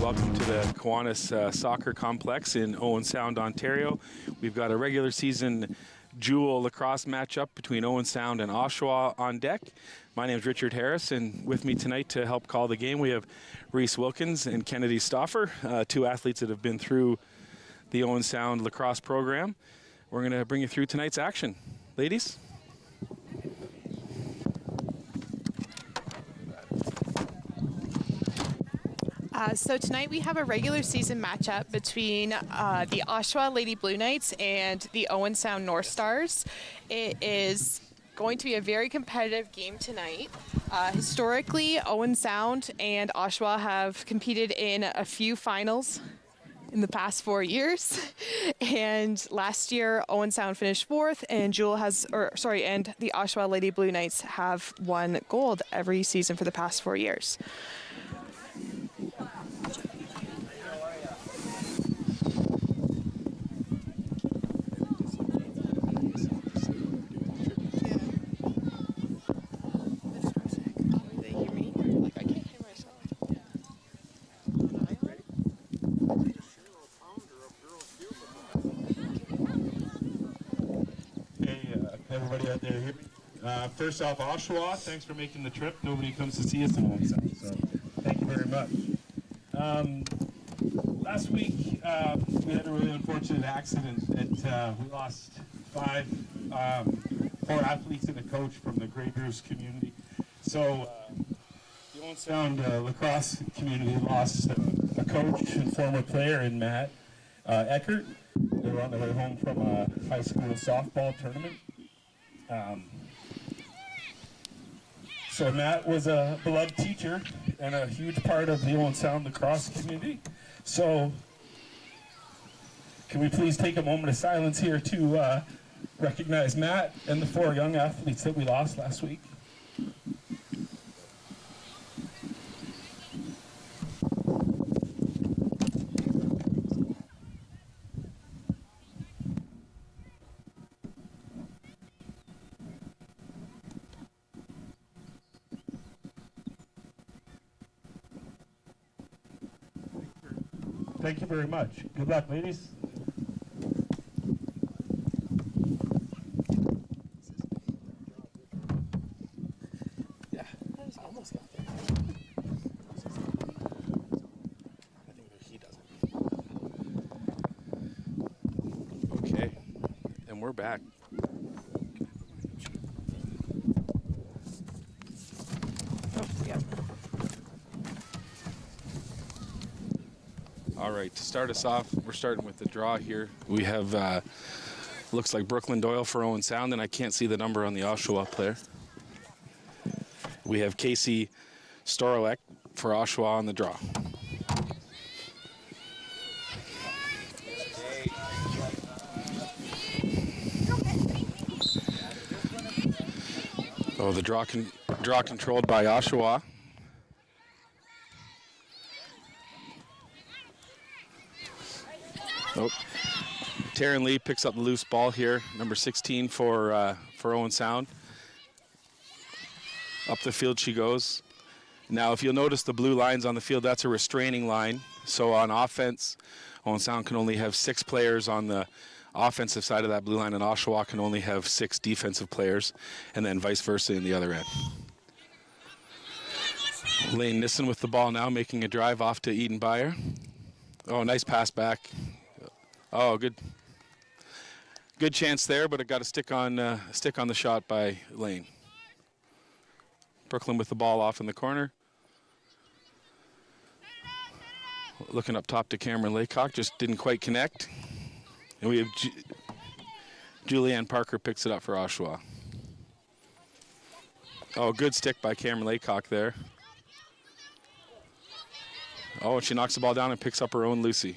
Welcome to the Kiwanis Soccer Complex in Owen Sound, Ontario. We've got a regular season JEWL lacrosse matchup between Owen Sound and Oshawa on deck. My name is Richard Harris, and with me tonight to help call the game we have Reese Wilkins and Kennedy Stauffer, two athletes that have been through the Owen Sound lacrosse program. We're going to bring you through tonight's action. Ladies? So tonight we have a regular season matchup between the Oshawa Lady Blue Knights and the Owen Sound North Stars. It is going to be a very competitive game tonight. Historically, Owen Sound and Oshawa have competed in a few finals in the past 4 years. And last year, Owen Sound finished fourth, and and the Oshawa Lady Blue Knights have won gold every season for the past 4 years. Everybody out there hear me? First off, Oshawa, thanks for making the trip. Nobody comes to see us in Owen Sound, so thank you very much. Last week, we had a really unfortunate accident that we lost four athletes and a coach from the Grey Bruce community. So the Owen Sound lacrosse community lost a coach and former player in Matt Eckert. They were on their way home from a high school softball tournament. So Matt was a beloved teacher and a huge part of the Owen Sound lacrosse community. So can we please take a moment of silence here to recognize Matt and the four young athletes that we lost last week. Thank you very much. Good luck, ladies. Yeah, I almost got there. I think he doesn't. Okay, and we're back. All right, to start us off, we're starting with the draw here. We have, looks like Brooklyn Doyle for Owen Sound, and I can't see the number on the Oshawa player. We have Casey Storolek for Oshawa on the draw. Oh, the draw controlled by Oshawa. Nope. Taryn Lee picks up the loose ball here, number 16 for Owen Sound. Up the field she goes. Now, if you'll notice the blue lines on the field, that's a restraining line. So on offense, Owen Sound can only have 6 players on the offensive side of that blue line, and Oshawa can only have 6 defensive players, and then vice versa in the other end. Lane Nissen with the ball now, making a drive off to Eden Beyer. Oh, nice pass back. Oh, good chance there, but it got a stick on the shot by Lane. Brooklyn with the ball off in the corner. Looking up top to Cameron Laycock, just didn't quite connect. And we have Julianne Parker picks it up for Oshawa. Oh, good stick by Cameron Laycock there. Oh, and she knocks the ball down and picks up her own Lucy.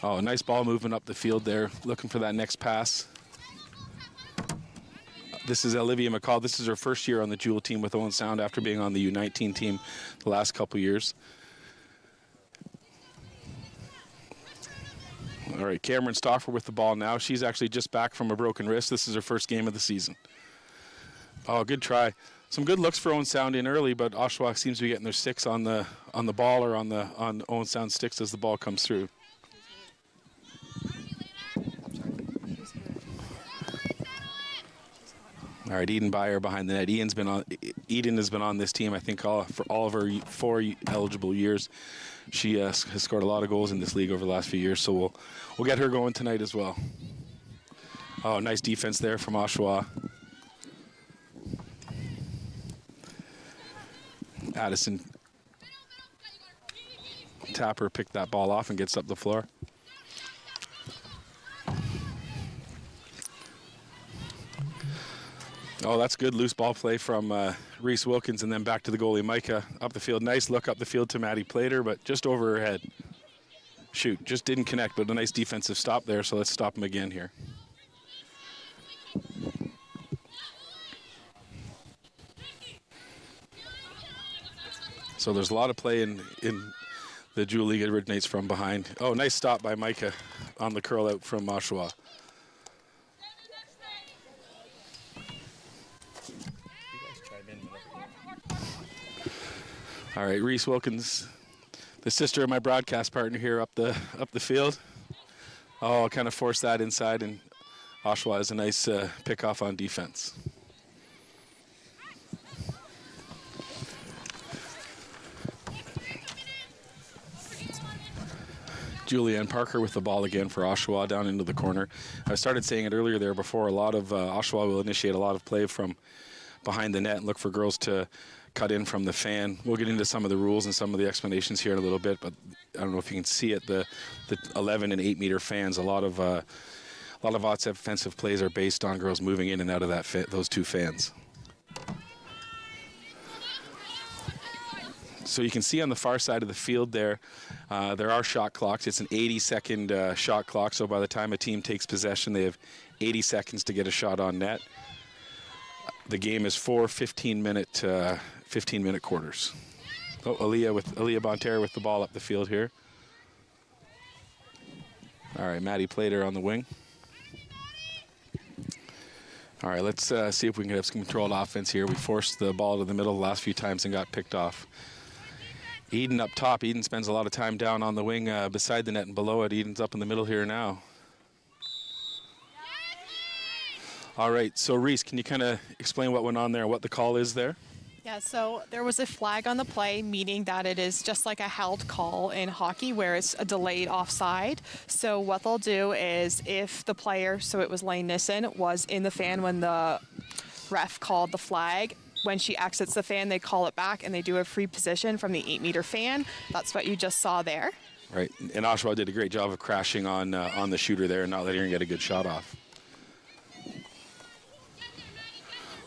Oh, nice ball moving up the field there, looking for that next pass. This is Olivia McCall. This is her first year on the JEWL team with Owen Sound after being on the U19 team the last couple years. All right, Cameron Stauffer with the ball now. She's actually just back from a broken wrist. This is her first game of the season. Oh, good try. Some good looks for Owen Sound in early, but Oshawa seems to be getting their sticks on the ball or on Owen Sound sticks as the ball comes through. All right, Eden Byer behind the net. Eden has been on this team, I think, for all of her 4 eligible years. She has scored a lot of goals in this league over the last few years, so we'll get her going tonight as well. Oh, nice defense there from Oshawa. Addison Tapper picked that ball off and gets up the floor. Oh, that's good loose ball play from Reese Wilkins, and then back to the goalie, Micah, up the field. Nice look up the field to Maddie Plater, but just over her head. Shoot, just didn't connect, but a nice defensive stop there, so let's stop him again here. So there's a lot of play in the JEWL League. It originates from behind. Oh, nice stop by Micah on the curl out from Oshawa. All right, Reese Wilkins, the sister of my broadcast partner here up the field. Oh, kind of forced that inside, and Oshawa has a nice pick-off on defense. Julianne Parker with the ball again for Oshawa down into the corner. I started saying it earlier there before. A lot of Oshawa will initiate a lot of play from behind the net and look for girls to cut in from the fan. We'll get into some of the rules and some of the explanations here in a little bit, but I don't know if you can see it. The 11 and 8 meter fans. A lot of offensive plays are based on girls moving in and out of those two fans. So you can see on the far side of the field there are shot clocks. It's an 80-second shot clock, so by the time a team takes possession, they have 80 seconds to get a shot on net. The game is 4 15-minute quarters. Oh, Aaliyah Bonterra with the ball up the field here. All right, Maddie Plater on the wing. All right, let's see if we can have some controlled offense here. We forced the ball to the middle the last few times and got picked off. Eden up top. Eden spends a lot of time down on the wing beside the net and below it. Eden's up in the middle here now. All right, so Reese, can you kind of explain what went on there, what the call is there? Yeah, so there was a flag on the play, meaning that it is just like a held call in hockey where it's a delayed offside. So what they'll do is if the player, so it was Lane Nissen, was in the fan when the ref called the flag, when she exits the fan, they call it back and they do a free position from the 8 meter fan. That's what you just saw there. Right, and Oshawa did a great job of crashing on the shooter there and not letting her get a good shot off.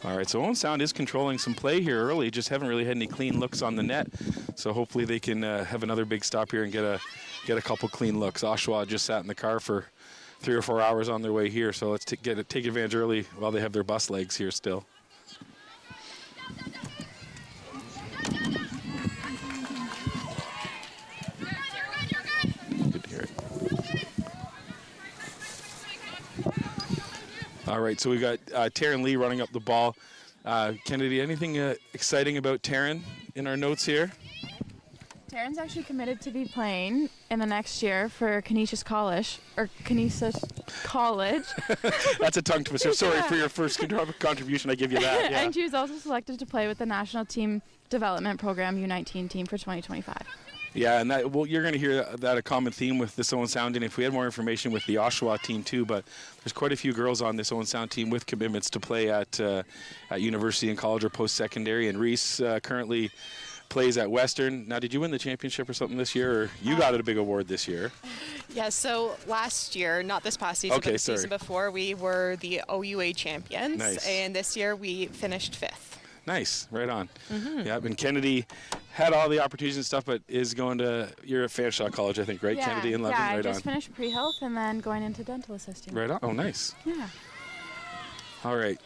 All right, so Owen Sound is controlling some play here early, just haven't really had any clean looks on the net. So hopefully they can have another big stop here and get a couple clean looks. Oshawa just sat in the car for 3 or 4 hours on their way here, so let's take advantage early while they have their bus legs here still. Good to hear it. All right, so we got Taryn Lee running up the ball. Kennedy, anything exciting about Taryn in our notes here? Taryn's actually committed to be playing in the next year for Canisius College. That's a tongue twister. Sorry for your first contribution. I give you that. Yeah. And she was also selected to play with the National Team Development Program U19 team for 2025. Yeah, and you're going to hear that a common theme with this Owen Sound, and if we had more information with the Oshawa team too, but there's quite a few girls on this Owen Sound team with commitments to play at university and college or post-secondary, and Reese currently plays at Western. Now, did you win the championship or something this year, or you got a big award this year? Yeah, so last year, not this past season, but the season before, we were the OUA champions, nice. And this year we finished 5th. Nice, right on. Mm-hmm. Yeah, and Kennedy had all the opportunities and stuff, but is going to, you're at Fanshawe College, I think, right? Yeah, Kennedy in London, right on. Yeah, I just finished pre-health and then going into dental assisting. Right on, oh, nice. Yeah. All right.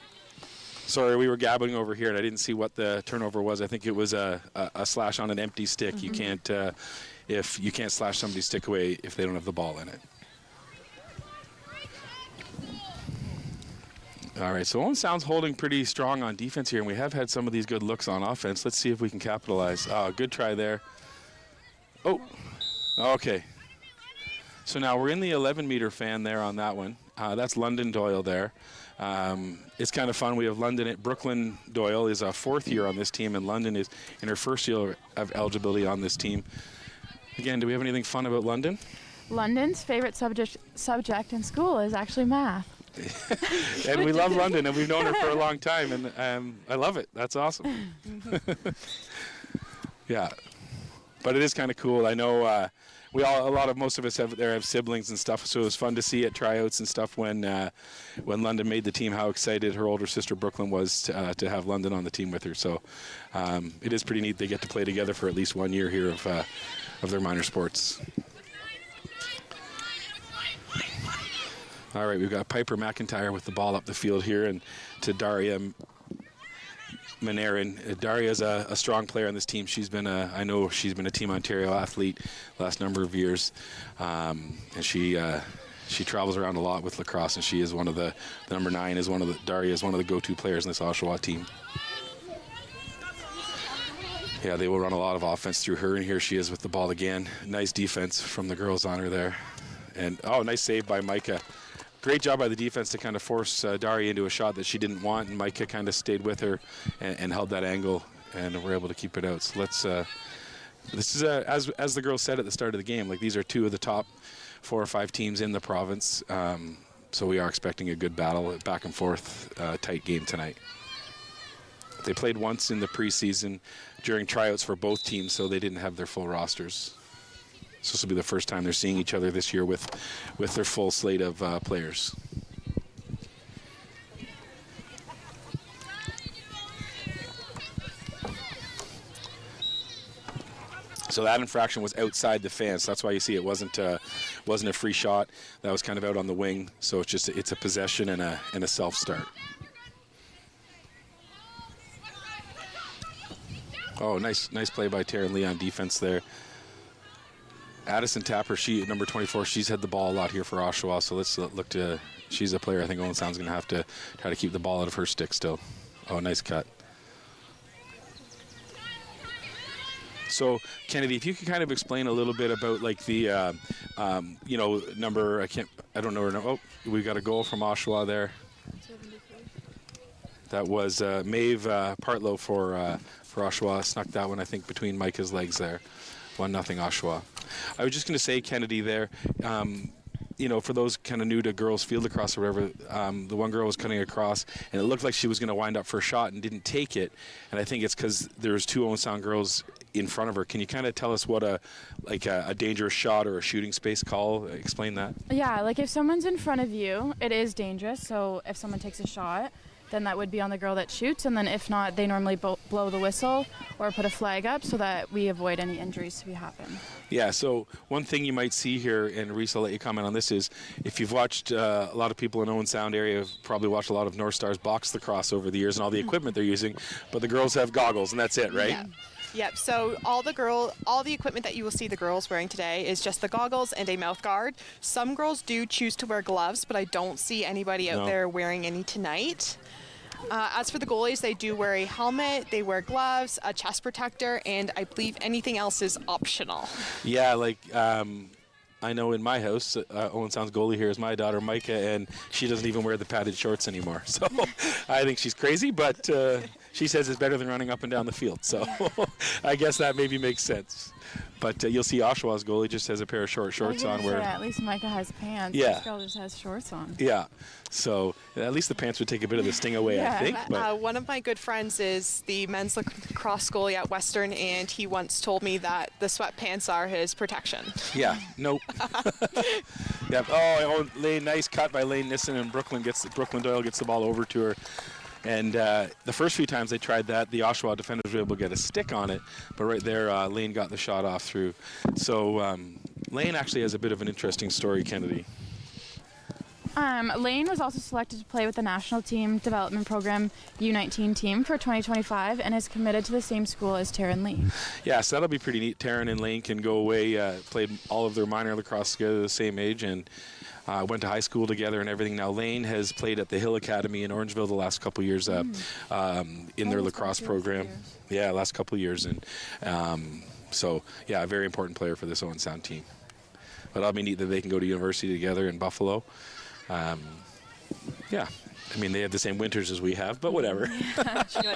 Sorry, we were gabbling over here, and I didn't see what the turnover was. I think it was a slash on an empty stick. Mm-hmm. You can't slash somebody's stick away if they don't have the ball in it. All right, so Owen Sound's holding pretty strong on defense here, and we have had some of these good looks on offense. Let's see if we can capitalize. Good try there. Oh, okay. So now we're in the 11-meter fan there on that one. That's London Doyle there. It's kind of fun. We have Brooklyn Doyle is a fourth year on this team, and London is in her first year of eligibility on this team. Again, do we have anything fun about London? London's favorite subject in school is actually math. And we love London, and we've known her for a long time, and I love it. That's awesome. Yeah, but it is kind of cool. I know most of us have siblings and stuff, so it was fun to see at tryouts and stuff when London made the team. How excited her older sister Brooklyn was to have London on the team with her. So it is pretty neat. They get to play together for at least 1 year here of their minor sports. All right, we've got Piper McIntyre with the ball up the field here, and to Daria Manarin. Daria's a strong player on this team. I know she's been a Team Ontario athlete last number of years, and she travels around a lot with lacrosse, and she is one of the number 9 Daria is one of the go-to players in this Oshawa team. Yeah, they will run a lot of offense through her, and here she is with the ball again. Nice defense from the girls on her there, and nice save by Micah. Great job by the defense to kind of force Daria into a shot that she didn't want, and Micah kind of stayed with her and held that angle, and we're able to keep it out. So this is as the girls said at the start of the game, like these are 2 of the top 4 or 5 teams in the province. So we are expecting a good battle, back and forth, tight game tonight. They played once in the preseason during tryouts for both teams, so they didn't have their full rosters. So this will be the first time they're seeing each other this year with their full slate of players. So that infraction was outside the fence. That's why you see it wasn't a free shot. That was kind of out on the wing. So it's a possession and a self start. Oh, nice play by Taryn Lee on defense there. Addison Tapper, number 24, she's had the ball a lot here for Oshawa, so let's look to, she's a player I think Owen Sound's going to have to try to keep the ball out of her stick still. Oh, nice cut. So, Kennedy, if you could kind of explain a little bit about like the, number, I don't know her number. Oh, we got a goal from Oshawa there. 73. That was Maeve Partlow for Oshawa. Snuck that one, I think, between Micah's legs there. 1-0 Oshawa. I was just going to say, Kennedy, there, for those kind of new to girls field lacrosse or whatever, the one girl was cutting across, and it looked like she was going to wind up for a shot and didn't take it. And I think it's because there's 2 Owen Sound girls in front of her. Can you kind of tell us what a dangerous shot or a shooting space call? Explain that. Yeah, like if someone's in front of you, it is dangerous. So if someone takes a shot, then that would be on the girl that shoots, and then if not, they normally blow the whistle or put a flag up so that we avoid any injuries to happen. Yeah, so one thing you might see here, and Reese, I'll let you comment on this, is if you've watched a lot of people in Owen Sound area have probably watched a lot of North Stars box lacrosse over the years and all the equipment they're using, but the girls have goggles, and that's it, right? Yeah. Yep, so all the equipment that you will see the girls wearing today is just the goggles and a mouth guard. Some girls do choose to wear gloves, but I don't see anybody out there wearing any tonight. As for the goalies, they do wear a helmet, they wear gloves, a chest protector, and I believe anything else is optional. Yeah, I know in my house, Owen Sound's goalie here is my daughter Micah, and she doesn't even wear the padded shorts anymore. So I think she's crazy, but she says it's better than running up and down the field. So I guess that maybe makes sense. But you'll see Oshawa's goalie just has a pair of shorts on. Where at least Micah has pants. Yeah. This girl just has shorts on. Yeah. So at least the pants would take a bit of the sting away, I think. But one of my good friends is the men's lacrosse goalie at Western, and he once told me that the sweatpants are his protection. Yeah. Nope. Yeah. Oh, nice cut by Lane Nissen, and Brooklyn Doyle gets the ball over to her. And the first few times they tried that, the Oshawa defenders were able to get a stick on it, but right there, Lane got the shot off through. So Lane actually has a bit of an interesting story, Kennedy. Lane was also selected to play with the national team development program U19 team for 2025 and is committed to the same school as Taryn Lee. Yeah, so that'll be pretty neat. Taryn and Lane can go away, play all of their minor lacrosse together the same age, and went to high school together and everything. Now Lane has played at the Hill Academy in Orangeville the last couple of years in their lacrosse program. Yeah, last couple of years. And so, yeah, a very important player for this Owen Sound team. But that'll be neat that they can go to university together in Buffalo. Yeah. I mean, they have the same winters as we have, but whatever.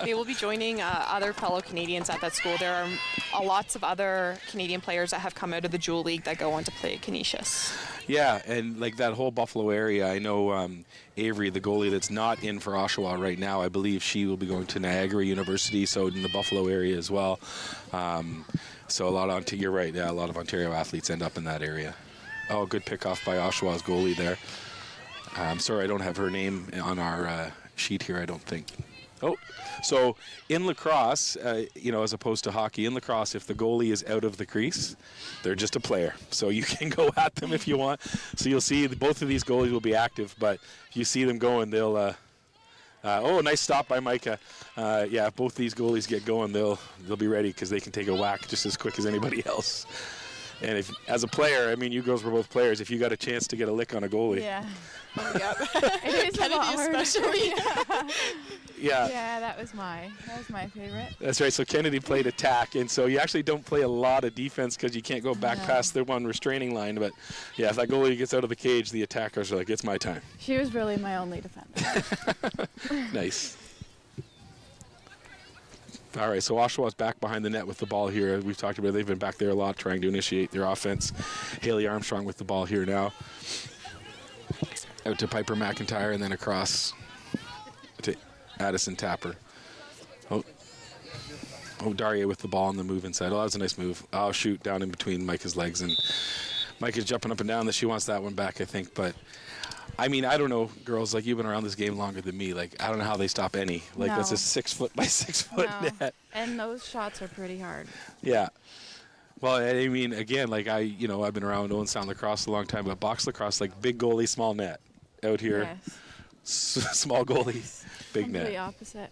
They will be joining other fellow Canadians at that school. There are lots of other Canadian players that have come out of the JEWL League that go on to play at Canisius. Yeah, and like that whole Buffalo area, I know Avery, the goalie that's not in for Oshawa right now, I believe she will be going to Niagara University, so in the Buffalo area as well. So you're right, yeah, a lot of Ontario athletes end up in that area. Oh, good pickoff by Oshawa's goalie there. I'm sorry, I don't have her name on our sheet here, I don't think. Oh, so in lacrosse, as opposed to hockey, in lacrosse, if the goalie is out of the crease, they're just a player. So you can go at them if you want. So you'll see both of these goalies will be active, but if you see them going, they'll... nice stop by Micah. If both these goalies get going, they'll be ready because they can take a whack just as quick as anybody else. And if, as a player, I mean, you girls were both players. If you got a chance to get a lick on a goalie, Yep. It is a lot hard. Especially. Yeah, that was my favorite. That's right. So Kennedy played attack, and so you actually don't play a lot of defense because you can't go back past the one restraining line. But yeah, if that goalie gets out of the cage, the attackers are like, "It's my time." She was really my only defender. Nice. All right, so Oshawa's back behind the net with the ball here. We've talked about it. They've been back there a lot trying to initiate their offense. Haley Armstrong with the ball here now. Out to Piper McIntyre and then across to Addison Tapper. Oh, Daria with the ball on the move inside. Oh, that was a nice move. Oh, shoot, down in between Micah's legs. And Micah's jumping up and down. She wants that one back, I think. But, I mean, I don't know, girls, like you've been around this game longer than me. Like, I don't know how they stop any. Like, that's a 6 foot by 6 foot net. And those shots are pretty hard. Yeah. Well, I mean, again, like I've been around Owen Sound lacrosse a long time, but box lacrosse, like big goalie, small net. Out here, small goalie, big net. Completely opposite.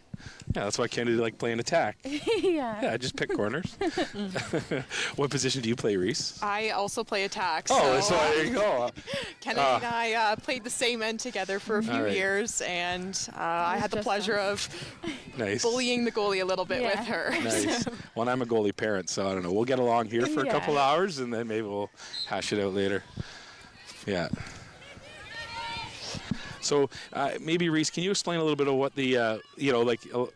Yeah, that's why Kennedy liked playing attack. Yeah, just pick corners. What position do you play, Reese? I also play attack. Oh, so there you go. Kennedy and I played the same end together for a few years, and I had the pleasure of bullying the goalie a little bit with her. Nice. Well, I'm a goalie parent, so I don't know. We'll get along here for a couple hours, and then maybe we'll hash it out later. Yeah. So maybe, Reese, can you explain a little bit of what the, a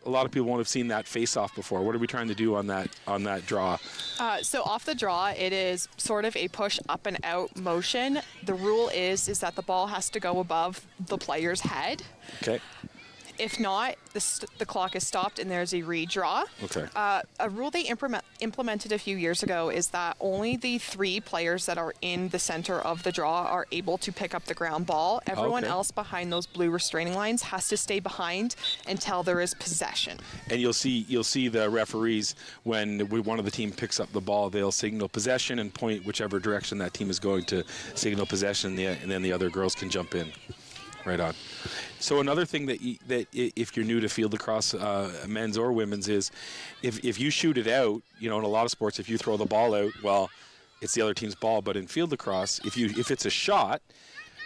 lot of people won't have seen that face-off before. What are we trying to do on that draw? So off the draw, it is sort of a push up and out motion. The rule is that the ball has to go above the player's head. Okay. If not, the clock is stopped and there's a redraw. Okay. A rule they implemented a few years ago is that only the 3 players that are in the center of the draw are able to pick up the ground ball. Everyone else behind those blue restraining lines has to stay behind until there is possession. And you'll see the referees when one of the team picks up the ball, they'll signal possession and point whichever direction that team is going to signal possession, and then the other girls can jump in. Right on. So another thing that if you're new to field lacrosse, men's or women's, is if you shoot it out, in a lot of sports, if you throw the ball out, well, it's the other team's ball. But in field lacrosse, if it's a shot,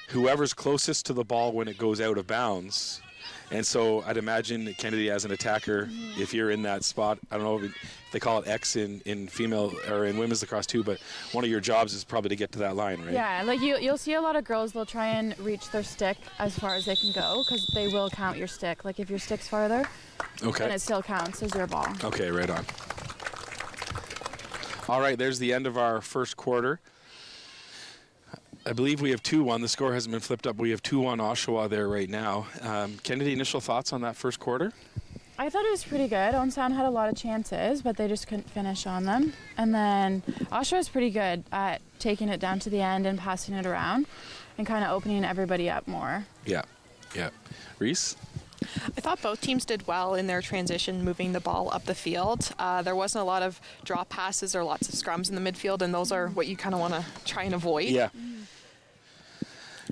whoever's closest to the ball when it goes out of bounds. And so I'd imagine Kennedy as an attacker, if you're in that spot, I don't know if they call it X in female or in women's lacrosse too, but one of your jobs is probably to get to that line, right? Yeah, like you'll see a lot of girls, they'll try and reach their stick as far as they can go because they will count your stick. Like if your stick's farther, then it still counts as your ball. Okay, right on. All right, there's the end of our first quarter. I believe we have 2-1. The score hasn't been flipped up. We have 2-1 Oshawa there right now. Kennedy, initial thoughts on that first quarter? I thought it was pretty good. Owen Sound had a lot of chances, but they just couldn't finish on them. And then Oshawa was pretty good at taking it down to the end and passing it around and kind of opening everybody up more. Yeah. Reese? I thought both teams did well in their transition, moving the ball up the field. There wasn't a lot of drop passes or lots of scrums in the midfield, and those are what you kind of want to try and avoid. Yeah.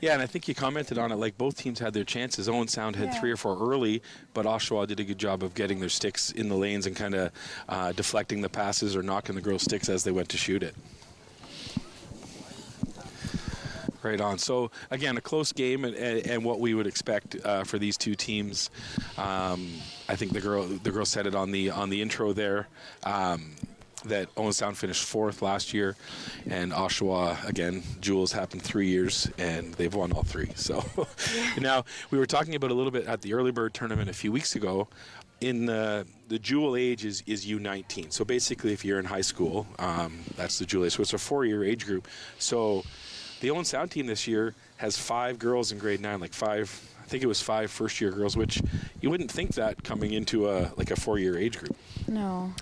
Yeah, and I think you commented on it, like both teams had their chances. Owen Sound had 3 or 4 early, but Oshawa did a good job of getting their sticks in the lanes and kind of deflecting the passes or knocking the girls' sticks as they went to shoot it. Right on. So again, a close game, and what we would expect for these two teams. I think the girl said it on the intro there. That Owen Sound finished 4th last year, and Oshawa, again, JEWL's happened 3 years, and they've won all 3. So now, we were talking about a little bit at the early bird tournament a few weeks ago. In the JEWL age is U19. So basically, if you're in high school, that's the JEWL age. So it's a 4-year age group. So the Owen Sound team this year has 5 girls in grade 9, like 5. I think it was 5 first-year girls, which you wouldn't think that coming into a 4-year age group. No.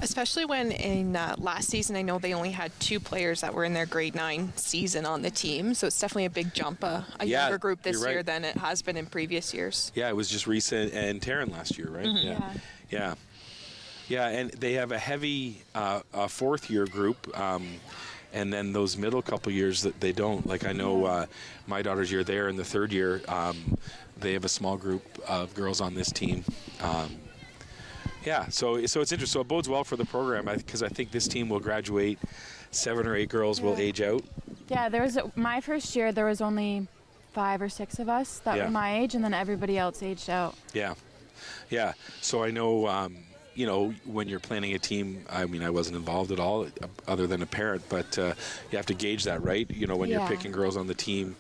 Especially when in last season, I know they only had 2 players that were in their grade 9 season on the team. So it's definitely a big jump, a younger group this year than it has been in previous years. Yeah, it was just Risa and Taryn last year, right? Mm-hmm. Yeah, and they have a heavy 4th-year group. And then those middle couple years that they don't. Like I know my daughter's year there in the 3rd year, they have a small group of girls on this team. So it's interesting. So it bodes well for the program because I think this team will graduate. 7 or 8 girls will age out. Yeah, my first year, there was only 5 or 6 of us that were my age, and then everybody else aged out. Yeah. So I know, when you're planning a team, I mean, I wasn't involved at all other than a parent, but you have to gauge that, right? When you're picking girls on the team.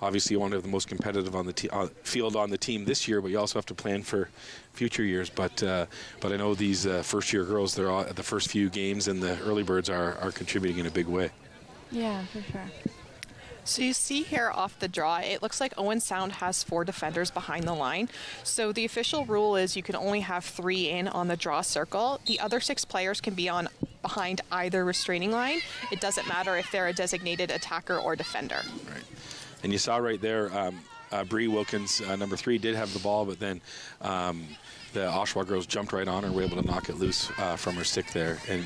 Obviously, you want to have the most competitive on the field on the team this year, but you also have to plan for future years. But I know these first-year girls, they're all at the first few games, and the early birds are contributing in a big way. Yeah, for sure. So you see here off the draw, it looks like Owen Sound has 4 defenders behind the line. So the official rule is you can only have 3 in on the draw circle. The other 6 players can be behind either restraining line. It doesn't matter if they're a designated attacker or defender. Right. And you saw right there, Bree Wilkins, number 3, did have the ball, but then the Oshawa girls jumped right on her and were able to knock it loose from her stick there. And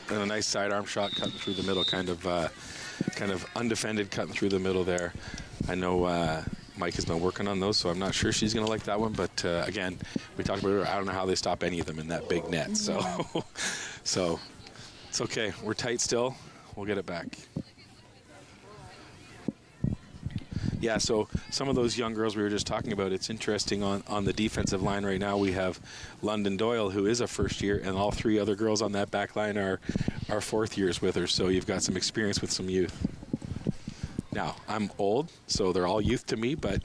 a nice sidearm shot cutting through the middle, kind of undefended, cutting through the middle there. I know Mike has been working on those, so I'm not sure she's going to like that one. But again, we talked about it. I don't know how they stop any of them in that big net. So it's okay. We're tight still. We'll get it back. Yeah, so some of those young girls we were just talking about, it's interesting on the defensive line right now. We have London Doyle, who is a first year, and all 3 other girls on that back line are 4th years with her, so you've got some experience with some youth. Now, I'm old, so they're all youth to me, but...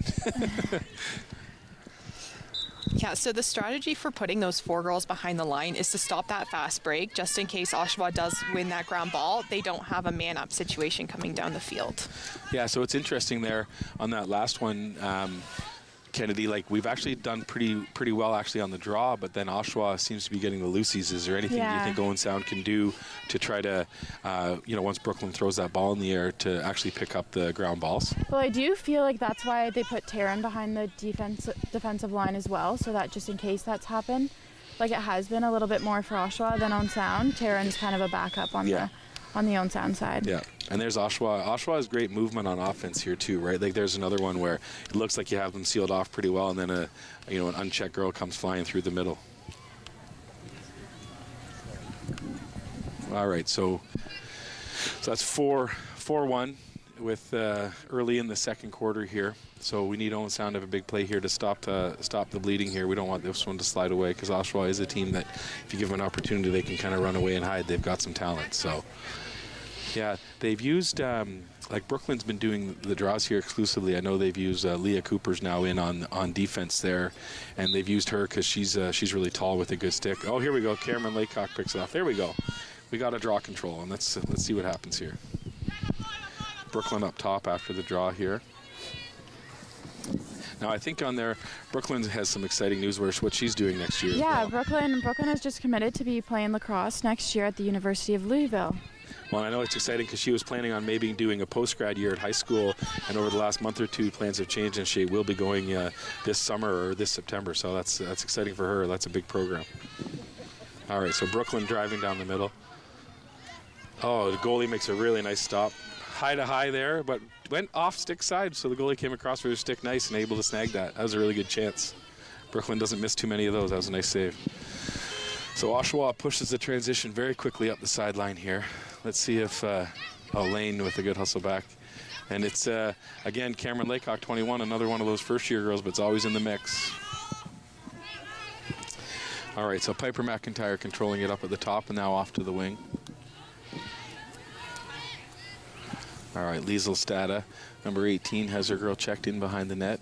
Yeah, so the strategy for putting those 4 girls behind the line is to stop that fast break, just in case Oshawa does win that ground ball. They don't have a man-up situation coming down the field. Yeah, so it's interesting there on that last one, Kennedy, we've actually done pretty well actually on the draw, but then Oshawa seems to be getting the loosies. Is there anything you think Owen Sound can do to try to, once Brooklyn throws that ball in the air, to actually pick up the ground balls? Well, I do feel like that's why they put Taryn behind the defensive line as well, so that just in case that's happened, like it has been a little bit more for Oshawa than Owen Sound. Taryn's kind of a backup on the Owen Sound side. Yeah, and there's Oshawa. Oshawa has great movement on offense here too, right? Like there's another one where it looks like you have them sealed off pretty well, and then an unchecked girl comes flying through the middle. All right, so that's 4-1 with early in the second quarter here. So we need Owen Sound to have a big play here to stop the bleeding here. We don't want this one to slide away because Oshawa is a team that if you give them an opportunity, they can kind of run away and hide. They've got some talent. So, yeah, they've used, Brooklyn's been doing the draws here exclusively. I know they've used Leah Cooper's now in on defense there, and they've used her because she's really tall with a good stick. Oh, here we go. Cameron Laycock picks it off. There we go. We got a draw control, and let's see what happens here. Brooklyn up top after the draw here. Now, I think on there, Brooklyn has some exciting news where what she's doing next year. Yeah, Brooklyn has just committed to be playing lacrosse next year at the University of Louisville. Well, I know it's exciting because she was planning on maybe doing a post-grad year at high school, and over the last month or 2, plans have changed, and she will be going this summer or this September. So that's exciting for her. That's a big program. All right, so Brooklyn driving down the middle. Oh, the goalie makes a really nice stop. High to high there, but went off stick side, so the goalie came across with her stick nice and able to snag that. That was a really good chance. Brooklyn doesn't miss too many of those. That was a nice save. So Oshawa pushes the transition very quickly up the sideline here. Let's see if Oh, Lane with a good hustle back. And it's, again, Cameron Laycock, 21, another one of those first-year girls, but it's always in the mix. All right, so Piper McIntyre controlling it up at the top and now off to the wing. All right, Liesl Stada, number 18, has her girl checked in behind the net.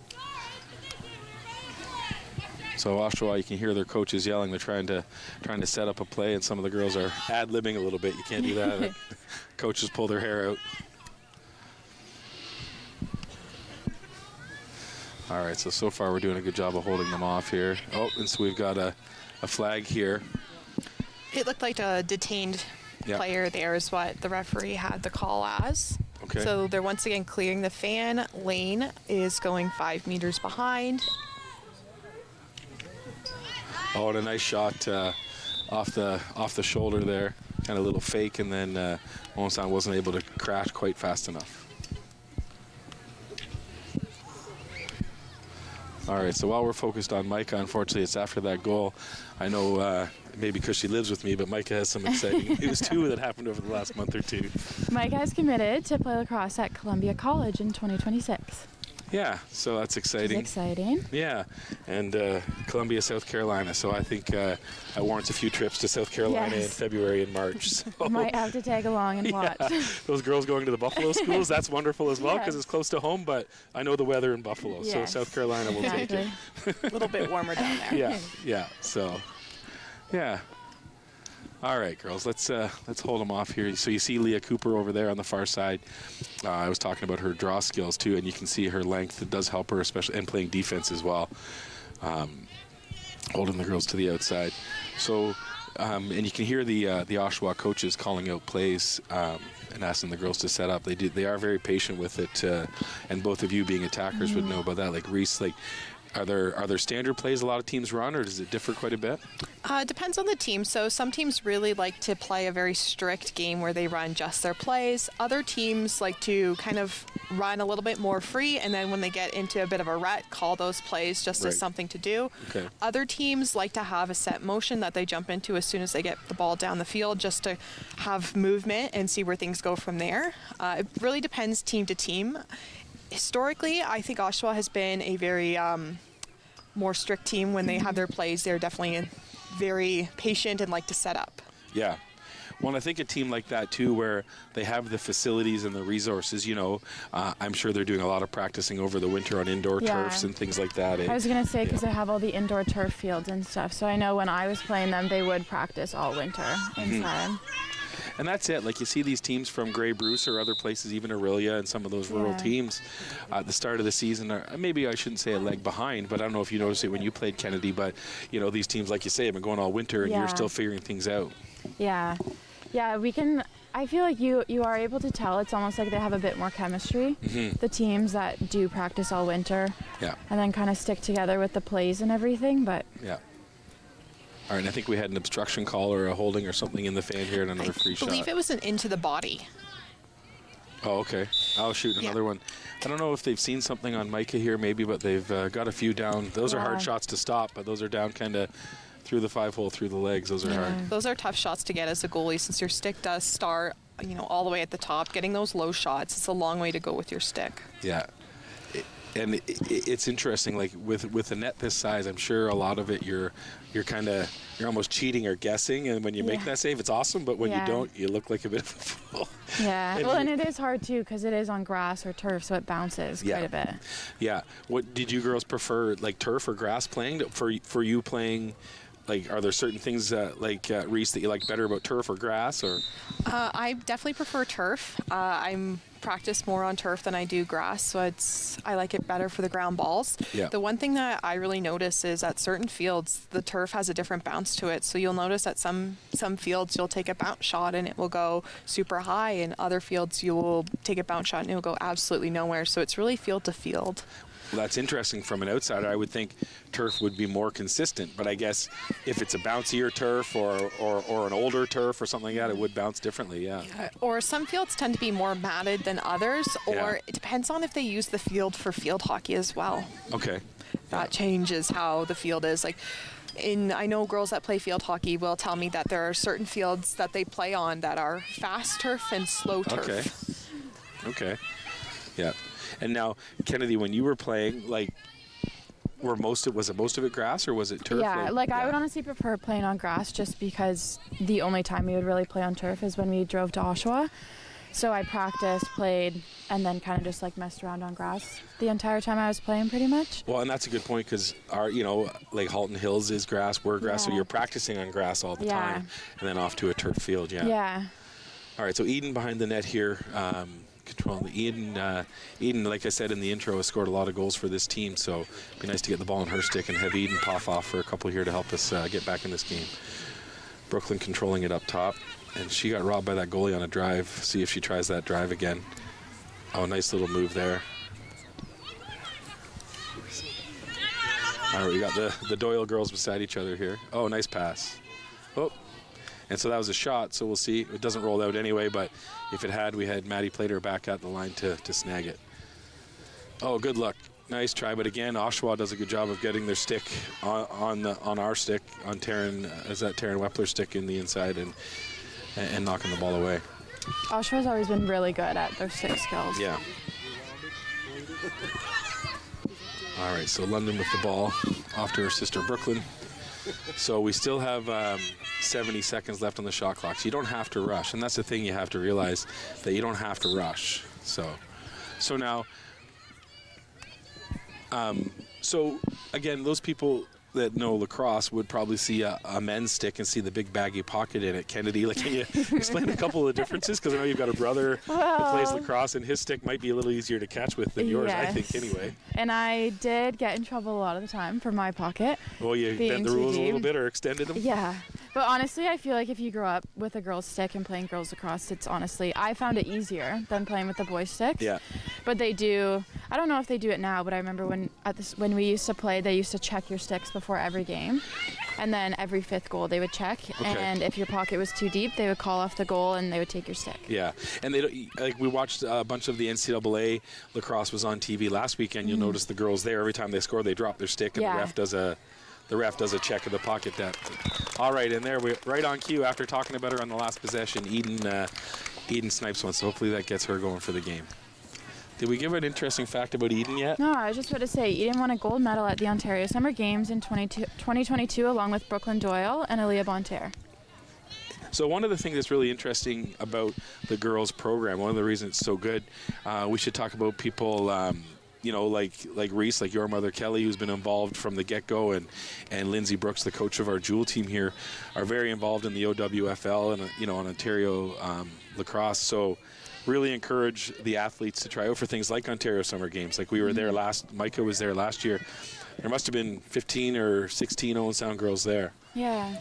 So Oshawa, you can hear their coaches yelling. They're trying to set up a play, and some of the girls are ad-libbing a little bit. You can't do that. Coaches pull their hair out. All right, so far we're doing a good job of holding them off here. Oh, and so we've got a flag here. It looked like a detained player there is what the referee had the call as. Okay. So they're once again clearing the fan. Lane is going 5 meters behind. Oh, and a nice shot off the shoulder there. Kind of a little fake, and then Owen wasn't able to crash quite fast enough. All right, so while we're focused on Micah, unfortunately, it's after that goal. I know maybe because she lives with me, but Micah has some exciting news, too, that happened over the last month or two. Micah has committed to play lacrosse at Columbia College in 2026. Yeah, so that's exciting. It's exciting. Yeah, and Columbia, South Carolina. So I think that warrants a few trips to South Carolina in February and March. So. Might have to tag along and watch. Those girls going to the Buffalo schools, that's wonderful as well because it's close to home, but I know the weather in Buffalo, so South Carolina will take it. A little bit warmer down there. Yeah, so, yeah. All right, girls, let's hold them off here. So you see Leah Cooper over there on the far side. I was talking about her draw skills too, and you can see her length. It does help her, especially, and playing defense as well. Holding the girls to the outside. So, and you can hear the Oshawa coaches calling out plays and asking the girls to set up. They are very patient with it, and both of you being attackers would know about that. Like Reese, Are there standard plays a lot of teams run, or does it differ quite a bit? Depends on the team. So some teams really like to play a very strict game where they run just their plays. Other teams like to kind of run a little bit more free, and then when they get into a bit of a rut, call those plays just as something to do. Okay. Other teams like to have a set motion that they jump into as soon as they get the ball down the field, just to have movement and see where things go from there. It really depends team to team. Historically, I think Oshawa has been a very more strict team when they have their plays. They're definitely very patient and like to set up. Yeah. Well, and I think a team like that, too, where they have the facilities and the resources, I'm sure they're doing a lot of practicing over the winter on indoor turfs and things like that. I was going to say, because they have all the indoor turf fields and stuff. So I know when I was playing them, they would practice all winter inside. And that's it. Like you see these teams from Grey Bruce or other places, even Aurelia and some of those rural teams at the start of the season are, maybe I shouldn't say a leg behind, but I don't know if you noticed it when you played Kennedy, but these teams, like you say, have been going all winter and you're still figuring things out. Yeah, we can. I feel like you are able to tell. It's almost like they have a bit more chemistry. The teams that do practice all winter, and then kind of stick together with the plays and everything. But all right, and I think we had an obstruction call or a holding or something in the fan here and another free shot. I believe it was an into the body. Oh, okay. I'll shoot another one. I don't know if they've seen something on Micah here maybe, but they've got a few down. Those are hard shots to stop, but those are down kind of through the 5-hole, through the legs. Those are hard. Those are tough shots to get as a goalie since your stick does start, all the way at the top. Getting those low shots, it's a long way to go with your stick. Yeah. And it's interesting, like with a net this size, I'm sure a lot of it you're almost cheating or guessing, and when you make that save, it's awesome, but when you don't, you look like a bit of a fool. Yeah, and it is hard too because it is on grass or turf, so it bounces quite a bit. Yeah. What did you girls prefer, like turf or grass playing? For you playing, like, are there certain things Reese that you like better about turf or grass, or? I definitely prefer turf. I'm practice more on turf than I do grass, so I like it better for the ground balls. Yeah. The one thing that I really notice is at certain fields, the turf has a different bounce to it. So you'll notice at some fields you'll take a bounce shot and it will go super high, and other fields you will take a bounce shot and it will go absolutely nowhere. So it's really field to field. Well, that's interesting. From an outsider, I would think turf would be more consistent, but I guess if it's a bouncier turf or an older turf or something like that, it would bounce differently, Or some fields tend to be more matted than others, or it depends on if they use the field for field hockey as well. Okay. That changes how the field is. Like I know girls that play field hockey will tell me that there are certain fields that they play on that are fast turf and slow turf. Okay. Yeah. And now, Kennedy, when you were playing, like, was it most of it grass or was it turf? Yeah, I would honestly prefer playing on grass just because the only time we would really play on turf is when we drove to Oshawa. So I practiced, played, and then kind of just messed around on grass the entire time I was playing pretty much. Well, and that's a good point because Halton Hills is grass, we're grass, so you're practicing on grass all the time and then off to a turf field, Yeah. All right, so Eden behind the net here. Controlling Eden, like I said in the intro, has scored a lot of goals for this team, so it'd be nice to get the ball in her stick and have Eden pop off for a couple here to help us get back in this game. Brooklyn controlling it up top, and she got robbed by that goalie on a drive. See if she tries that drive again. Oh, nice little move there. All right, we got the Doyle girls beside each other here. Oh, nice pass. Oh. And so that was a shot, so we'll see. It doesn't roll out anyway, but if it had, we had Maddie Plater back at the line to snag it. Oh, good luck. Nice try, but again, Oshawa does a good job of getting their stick on our stick, on Taryn Wepler's stick in the inside and knocking the ball away. Oshawa's always been really good at their stick skills. Yeah. All right, so London with the ball off to her sister Brooklyn. So we still have 70 seconds left on the shot clock. So you don't have to rush, and that's the thing you have to realize, that you don't have to rush. So now, so again, those people that know lacrosse would probably see a men's stick and see the big baggy pocket in it. Kennedy, can you explain a couple of differences? Because I know you've got a brother that plays lacrosse, and his stick might be a little easier to catch with than yours, I think, anyway. And I did get in trouble a lot of the time for my pocket. Well, you bent the rules a little bit or extended them? Yeah. But honestly, I feel like if you grow up with a girl's stick and playing girls lacrosse, I found it easier than playing with the boys' sticks. Yeah. But they do, I don't know if they do it now, but I remember when we used to play, they used to check your sticks before every game. And then every fifth goal they would check. Okay. And if your pocket was too deep, they would call off the goal and they would take your stick. Yeah. And we watched a bunch of the NCAA lacrosse was on TV last weekend. You'll notice the girls there, every time they score, they drop their stick and the ref does a check of the pocket depth. All right, and there we're right on cue after talking about her on the last possession. Eden snipes one, so hopefully that gets her going for the game. Did we give an interesting fact about Eden yet? No, I was just about to say, Eden won a gold medal at the Ontario Summer Games in 2022 along with Brooklyn Doyle and Aaliyah Bonterre. So one of the things that's really interesting about the girls program, one of the reasons it's so good, we should talk about people like Reese, like your mother Kelly, who's been involved from the get-go, and Lindsay Brooks, the coach of our JEWL team here, are very involved in the OWFL and on Ontario lacrosse. So really encourage the athletes to try out for things like Ontario Summer Games. Like we were there Micah was there last year. There must have been 15 or 16 Owen Sound girls there. Yeah.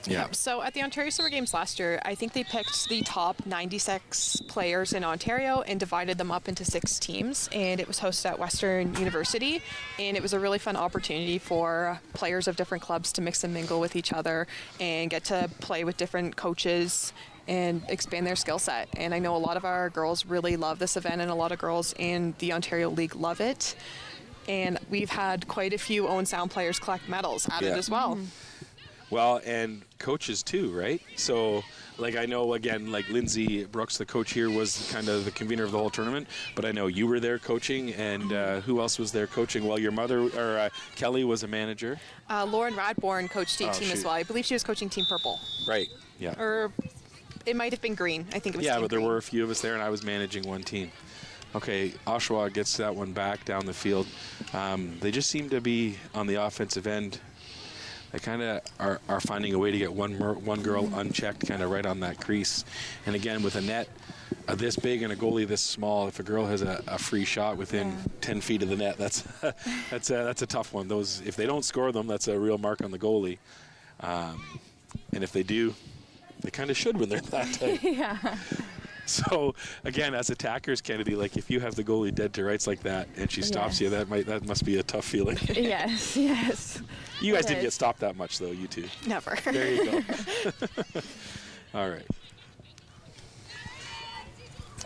Yeah. So at the Ontario Summer Games last year, I think they picked the top 96 players in Ontario and divided them up into 6 teams. And it was hosted at Western University. And it was a really fun opportunity for players of different clubs to mix and mingle with each other and get to play with different coaches and expand their skill set. And I know a lot of our girls really love this event, and a lot of girls in the Ontario League love it. And we've had quite a few Owen Sound players collect medals at it as well. Mm-hmm. Well, and coaches too, right? So, I know, again, Lindsay Brooks, the coach here, was kind of the convener of the whole tournament, but I know you were there coaching, and who else was there coaching? Well, your mother, or Kelly, was a manager. Lauren Radborn coached a team as well. I believe she was coaching Team Purple. Right, yeah. Or it might have been Green. I think it was Yeah, Team but there Green. were a few of us there, and I was managing one team. Okay, Oshawa gets that one back down the field. They just seem to be on the offensive end. They kind of are finding a way to get one girl unchecked, kind of right on that crease. And again, with a net this big and a goalie this small, if a girl has a free shot within 10 feet of the net, that's a tough one. Those, if they don't score them, that's a real mark on the goalie. And if they do, they kind of should when they're that tight. Yeah. So again, as attackers, Kennedy, if you have the goalie dead to rights like that and she stops you, that must be a tough feeling. Yes. You guys didn't get stopped that much, though, you two. Never. There you go. All right.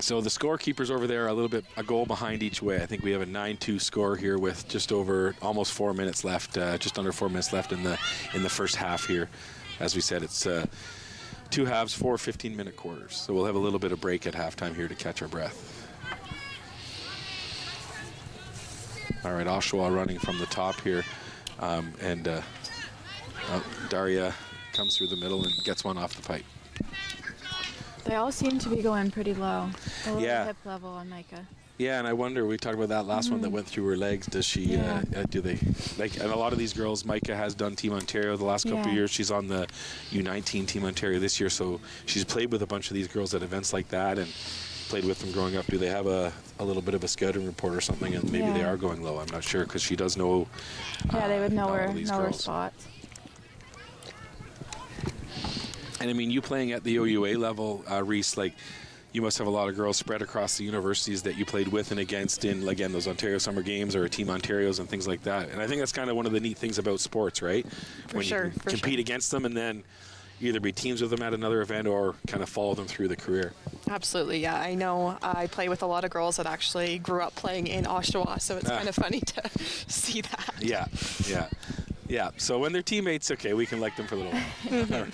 So the scorekeepers over there are a goal behind each way. I think we have a 9-2 score here with just over almost 4 minutes left, just under 4 minutes left in the first half here. As we said, it's 2 halves, 4 15-minute quarters. So we'll have a little bit of break at halftime here to catch our breath. All right, Oshawa running from the top here. Daria comes through the middle and gets one off the pipe. They all seem to be going pretty low. A little Yeah. hip level on Micah. Yeah, and I wonder, we talked about that last one that went through her legs. Does she, do they, like, and a lot of these girls, Micah has done Team Ontario the last couple of years. She's on the U19 Team Ontario this year, so she's played with a bunch of these girls at events like that and played with them growing up. Do they have a little bit of a scouting report or something, and maybe they are going low? I'm not sure, because she does know. Yeah, they would know all these her girls. spots. And I mean, you playing at the OUA level, Reese, like, you must have a lot of girls spread across the universities that you played with and against in, again, those Ontario Summer Games or Team Ontarios and things like that. And I think that's kind of one of the neat things about sports, right? When you can compete against them and then either be teams with them at another event or kind of follow them through the career. Absolutely, yeah. I know I play with a lot of girls that actually grew up playing in Oshawa, so it's kind of funny to see that. Yeah. So when they're teammates, okay, we can like them for a little while.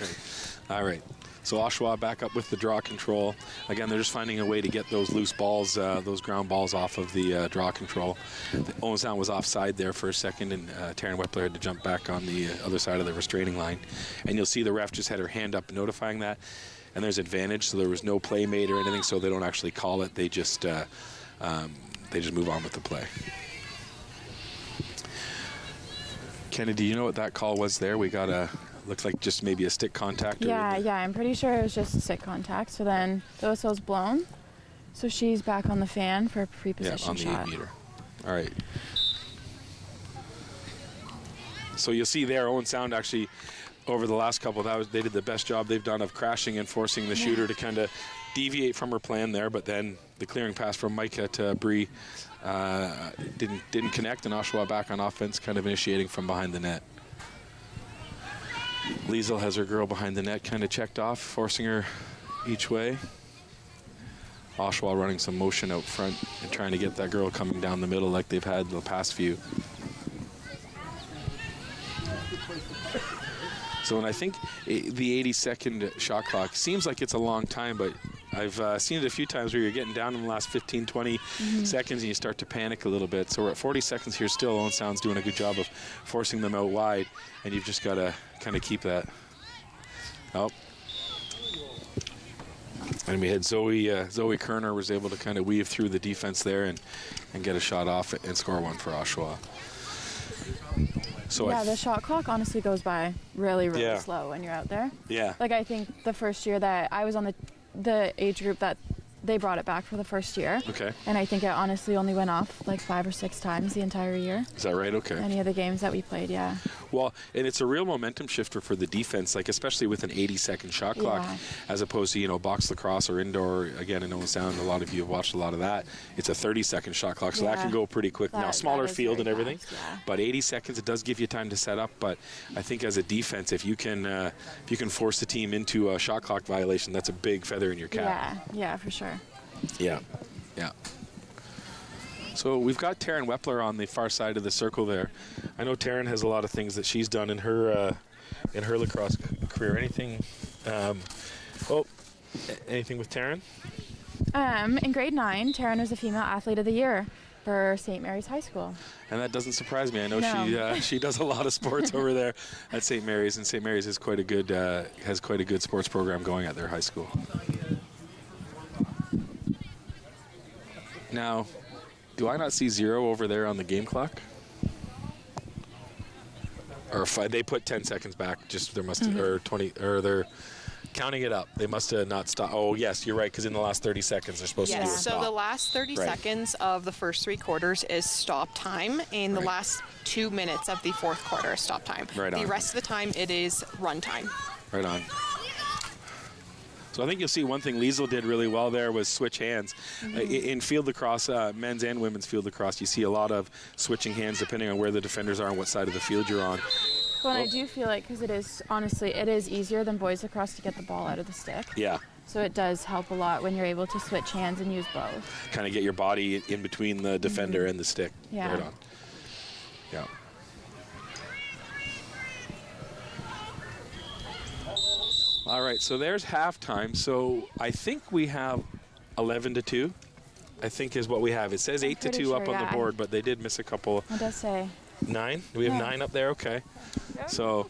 All right. So Oshawa back up with the draw control. Again, they're just finding a way to get those loose balls, those ground balls off of the draw control. Owen Sound was offside there for a second, and Taryn Wepler had to jump back on the other side of the restraining line. And you'll see the ref just had her hand up notifying that. And there's advantage, so there was no play made or anything, so they don't actually call it. They just move on with the play. Kennedy, you know what that call was there? We got looked like just maybe a stick contact. Yeah, I'm pretty sure it was just a stick contact. So then the whistle's blown. So she's back on the fan for a pre-position shot. On the 8-meter. All right. So you'll see there, Owen Sound actually, over the last couple of hours, they did the best job they've done of crashing and forcing the shooter to kind of deviate from her plan there. But then the clearing pass from Micah to Bree didn't connect, and Oshawa back on offense, kind of initiating from behind the net. Liesel has her girl behind the net kind of checked off, forcing her each way. Oshawa running some motion out front and trying to get that girl coming down the middle like they've had the past few. So when I think the 80-second shot clock seems like it's a long time, but I've seen it a few times where you're getting down in the last 15, 20 seconds and you start to panic a little bit. So we're at 40 seconds here still. Owen Sound's doing a good job of forcing them out wide, and you've just got to kind of keep that. Oh. And we had Zoe Kerner was able to kind of weave through the defense there and get a shot off and score one for Oshawa. So the shot clock honestly goes by really Yeah. slow when you're out there. Yeah. Like, I think the first year that I was on the age group that they brought it back for the first year. Okay. And I think it honestly only went off like 5 or 6 times the entire year. Is that right? Okay. Any of the games that we played, yeah. Well, and it's a real momentum shifter for the defense, like especially with an 80-second shot clock, Yeah. as opposed to, box lacrosse or indoor. Again, in Owen Sound, a lot of you have watched a lot of that. It's a 30-second shot clock, so that Yeah. can go pretty quick. Now, smaller that is field very and everything, fast, yeah. but 80 seconds, it does give you time to set up. But I think as a defense, if you can force the team into a shot clock violation, that's a big feather in your cap. Yeah, for sure. Yeah. So we've got Taryn Wepler on the far side of the circle there. I know Taryn has a lot of things that she's done in her lacrosse career. Anything? Anything with Taryn? In grade 9, Taryn was the female athlete of the year for St. Mary's High School. And that doesn't surprise me. I know No. she does a lot of sports over there at St. Mary's, and St. Mary's has quite a good sports program going at their high school. Now, do I not see 0 over there on the game clock? Or if they put 10 seconds back, just there must or 20, or they're counting it up. They must have not stopped. Oh, yes, you're right, because in the last 30 seconds they're supposed to do a Yes, so stop. the last 30 Right. seconds of the first 3 quarters is stop time, and the Right. last 2 minutes of the 4th quarter is stop time. Right on. The rest of the time, it is run time. Right on. So I think you'll see one thing Liesel did really well there was switch hands. In field lacrosse, men's and women's field lacrosse, you see a lot of switching hands depending on where the defenders are and what side of the field you're on. Well, and I do feel like, because it is easier than boys lacrosse to get the ball out of the stick. Yeah. So it does help a lot when you're able to switch hands and use both. Kind of get your body in between the defender and the stick. Yeah. Right on. Yeah. All right, so there's halftime. So I think we have 11-2, I think is what we have. It says 8-2 up on the board, but they did miss a couple. It does say 9? Do we have 9 up there? Okay. So,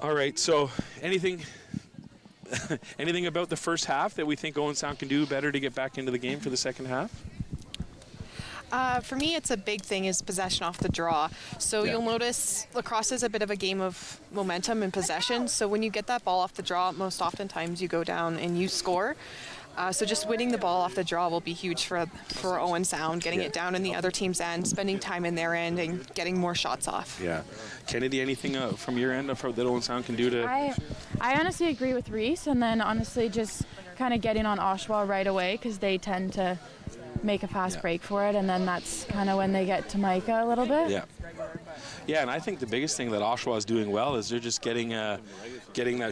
all right, so anything about the first half that we think Owen Sound can do better to get back into the game for the second half? For me, it's a big thing is possession off the draw. So Yeah. you'll notice lacrosse is a bit of a game of momentum and possession. So when you get that ball off the draw, most oftentimes you go down and you score. So just winning the ball off the draw will be huge for Owen Sound, getting it down in the other team's end, spending time in their end, and getting more shots off. Yeah. Kennedy, anything from your end that Owen Sound can do to... I honestly agree with Reese, and then honestly just kind of getting on Oshawa right away, because they tend to make a fast break for it, and then that's kind of when they get to Micah a little bit. Yeah. Yeah, and I think the biggest thing that Oshawa is doing well is they're just getting that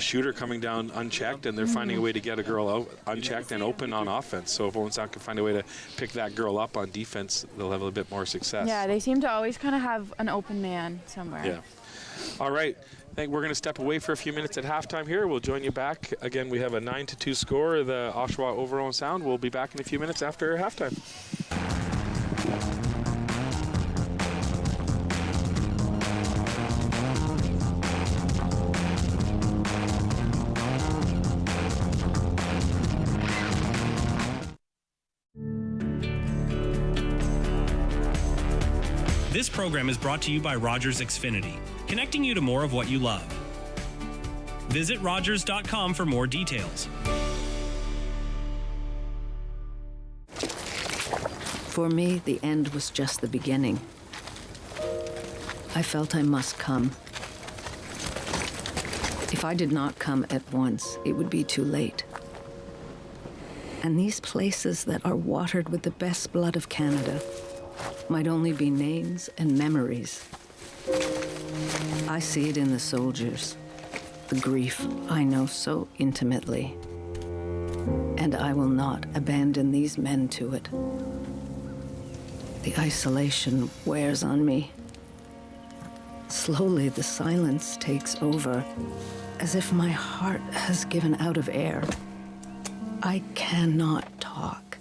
shooter coming down unchecked, and they're finding a way to get a girl out unchecked and open on offense. So if Owen Sound can find a way to pick that girl up on defense, they'll have a bit more success. Yeah, they seem to always kind of have an open man somewhere. Yeah. All right. I think we're going to step away for a few minutes at halftime here. We'll join you back. Again, we have a 9-2 score, the Oshawa over Owen Sound. We'll be back in a few minutes after halftime. This program is brought to you by Rogers Xfinity, connecting you to more of what you love. Visit Rogers.com for more details. For me, the end was just the beginning. I felt I must come. If I did not come at once, it would be too late. And these places that are watered with the best blood of Canada might only be names and memories. I see it in the soldiers, the grief I know so intimately. And I will not abandon these men to it. The isolation wears on me. Slowly, the silence takes over, as if my heart has given out of air. I cannot talk.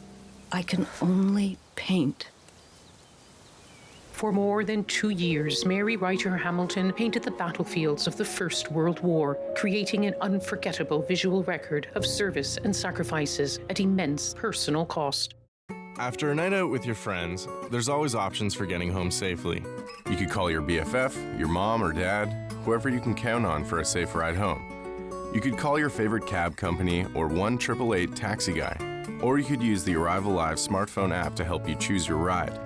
I can only paint. For more than 2 years, Mary Ryder Hamilton painted the battlefields of the First World War, creating an unforgettable visual record of service and sacrifices at immense personal cost. After a night out with your friends, there's always options for getting home safely. You could call your BFF, your mom or dad, whoever you can count on for a safe ride home. You could call your favorite cab company or 1-888 taxi guy. Or you could use the Arrival Live smartphone app to help you choose your ride.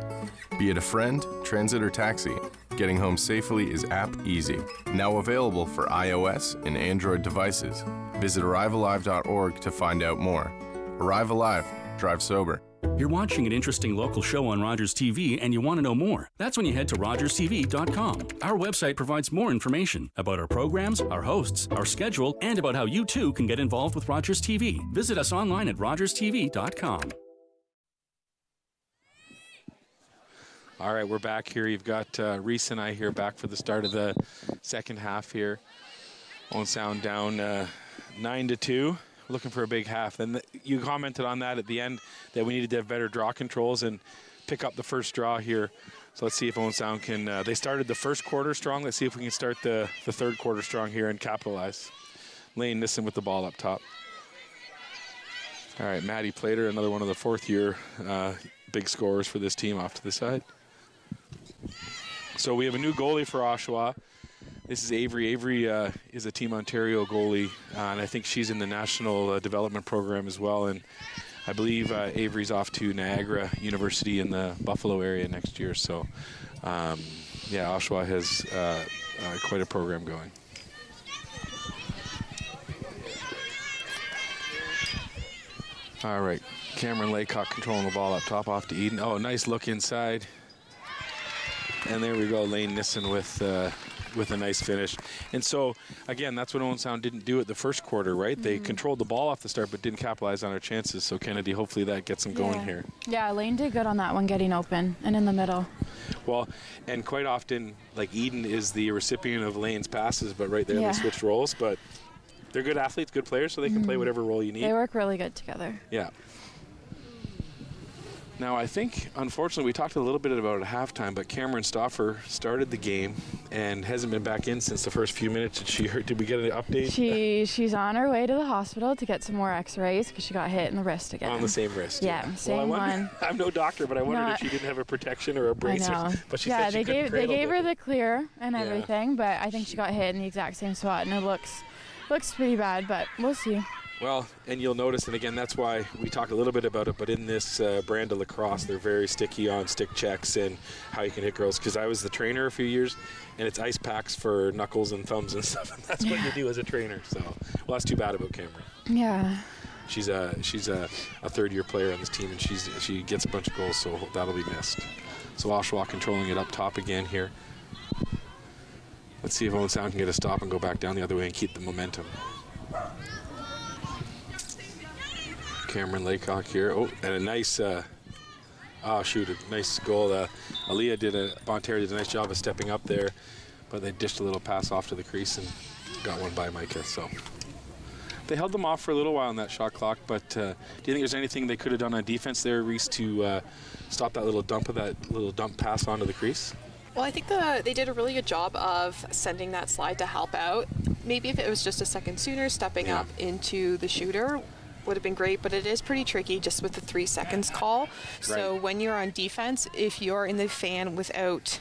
Be it a friend, transit, or taxi, getting home safely is app easy. Now available for iOS and Android devices. Visit arrivallive.org to find out more. Arrival Live. Drive sober. You're watching an interesting local show on Rogers TV and you want to know more. That's when you head to RogersTV.com. Our website provides more information about our programs, our hosts, our schedule, and about how you too can get involved with Rogers TV. Visit us online at RogersTV.com. All right, we're back here. You've got Reese and I here back for the start of the second half here. Owen Sound down 9-2. We're looking for a big half. And you commented on that at the end that we needed to have better draw controls and pick up the first draw here. So let's see if Owen Sound can. They started the first quarter strong. Let's see if we can start the third quarter strong here and capitalize. Lane Nissen with the ball up top. All right, Maddie Plater, another one of the fourth-year big scorers for this team off to the side. So we have a new goalie for Oshawa. This is Avery. Avery is a Team Ontario goalie, and I think she's in the national development program as well. And I believe Avery's off to Niagara University in the Buffalo area next year. So, yeah, Oshawa has quite a program going. All right, Cameron Laycock controlling the ball up top off to Eden. Oh, nice look inside. And there we go, Lane Nissen with with a nice finish. And so, again, that's what Owen Sound didn't do at the first quarter, right? They controlled the ball off the start but didn't capitalize on our chances. So, Kennedy, hopefully that gets them going here. Yeah, Lane did good on that one, getting open and in the middle. Well, and quite often, like Eden is the recipient of Lane's passes, but right there they switched roles. But they're good athletes, good players, so they can play whatever role you need. They work really good together. Yeah. Now, I think, unfortunately, we talked a little bit about it at halftime, but Cameron Stauffer started the game and hasn't been back in since the first few minutes. Did we get an update? She's on her way to the hospital to get some more x-rays because she got hit in the wrist again. On the same wrist? Yeah, same one. I'm no doctor, but I wondered if she didn't have a protection or a brace. I know. But she said they gave her the clear and everything, but I think she got hit in the exact same spot, and it looks pretty bad, but we'll see. Well, and you'll notice, and again, that's why we talked a little bit about it, but in this brand of lacrosse, they're very sticky on stick checks and how you can hit girls, because I was the trainer a few years, and it's ice packs for knuckles and thumbs and stuff, and that's what you do as a trainer. So, well, that's too bad about Cameron. Yeah. She's a third-year player on this team, and she gets a bunch of goals, so that'll be missed. So Oshawa controlling it up top again here. Let's see if Owen Sound can get a stop and go back down the other way and keep the momentum. Cameron Laycock here. Oh, and a nice, a nice goal. Bonterra did a nice job of stepping up there, but they dished a little pass off to the crease and got one by Micah. So they held them off for a little while on that shot clock, but do you think there's anything they could have done on defense there, Reese, to stop that little dump pass onto the crease? Well, I think they did a really good job of sending that slide to help out. Maybe if it was just a second sooner, stepping up into the shooter would have been great, but it is pretty tricky just with the 3 seconds call. So when you're on defense, if you're in the fan without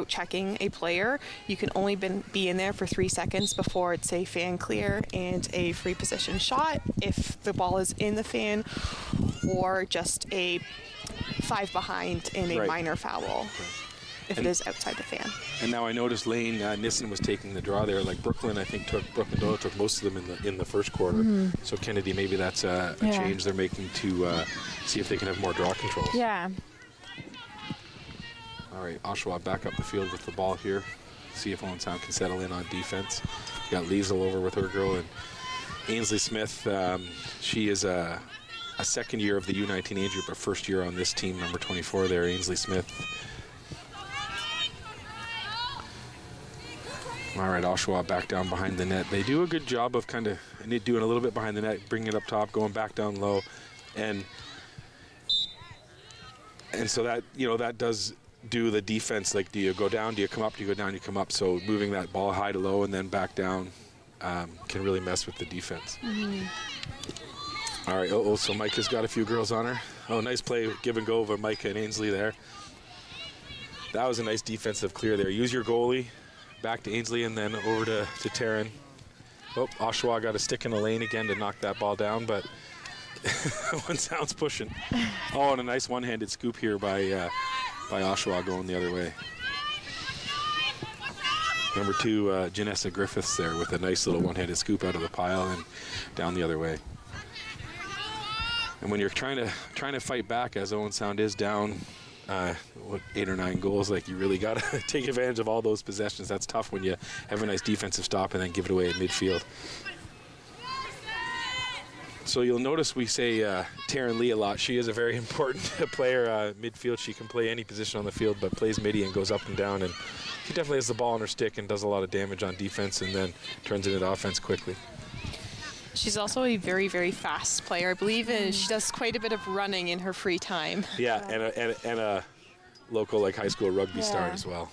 checking a player, you can only be in there for 3 seconds before it's a fan clear and a free position shot if the ball is in the fan, or just a 5 behind in a minor foul if it is outside the fan. And now I noticed Lane Nissen was taking the draw there. Like Brooklyn Doyle took most of them in the first quarter. So Kennedy, maybe that's a change they're making to see if they can have more draw controls. Yeah. All right, Oshawa back up the field with the ball here. See if Owen Sound can settle in on defense. We got Liesel over with her girl, and Ainsley Smith. She is a second year of the U19 age group, but first year on this team, number 24 there, Ainsley Smith. All right, Oshawa back down behind the net. They do a good job of kind of doing a little bit behind the net, bringing it up top, going back down low, and so that does do the defense. Like, do you go down, do you come up, do you go down, do you come up? So moving that ball high to low and then back down can really mess with the defense. All right, so Micah's got a few girls on her. Oh, nice play, give and go over Micah and Ainsley there. That was a nice defensive clear there. Use your goalie. Back to Ainsley and then over to Taryn. Oh, Oshawa got a stick in the lane again to knock that ball down, but One Sound's pushing. Oh, and a nice one-handed scoop here by Oshawa going the other way. Number 2, Janessa Griffiths there with a nice little one-handed scoop out of the pile and down the other way. And when you're trying to fight back, as Owen Sound is down 8 or 9 goals, like, you really got to take advantage of all those possessions. That's tough when you have a nice defensive stop and then give it away at midfield. So you'll notice we say Taryn Lee a lot. She is a very important player midfield. She can play any position on the field, but plays midi and goes up and down. And she definitely has the ball on her stick and does a lot of damage on defense and then turns it into offense quickly. She's also a very, very fast player. I believe she does quite a bit of running in her free time. Yeah, and a local high school rugby star as well.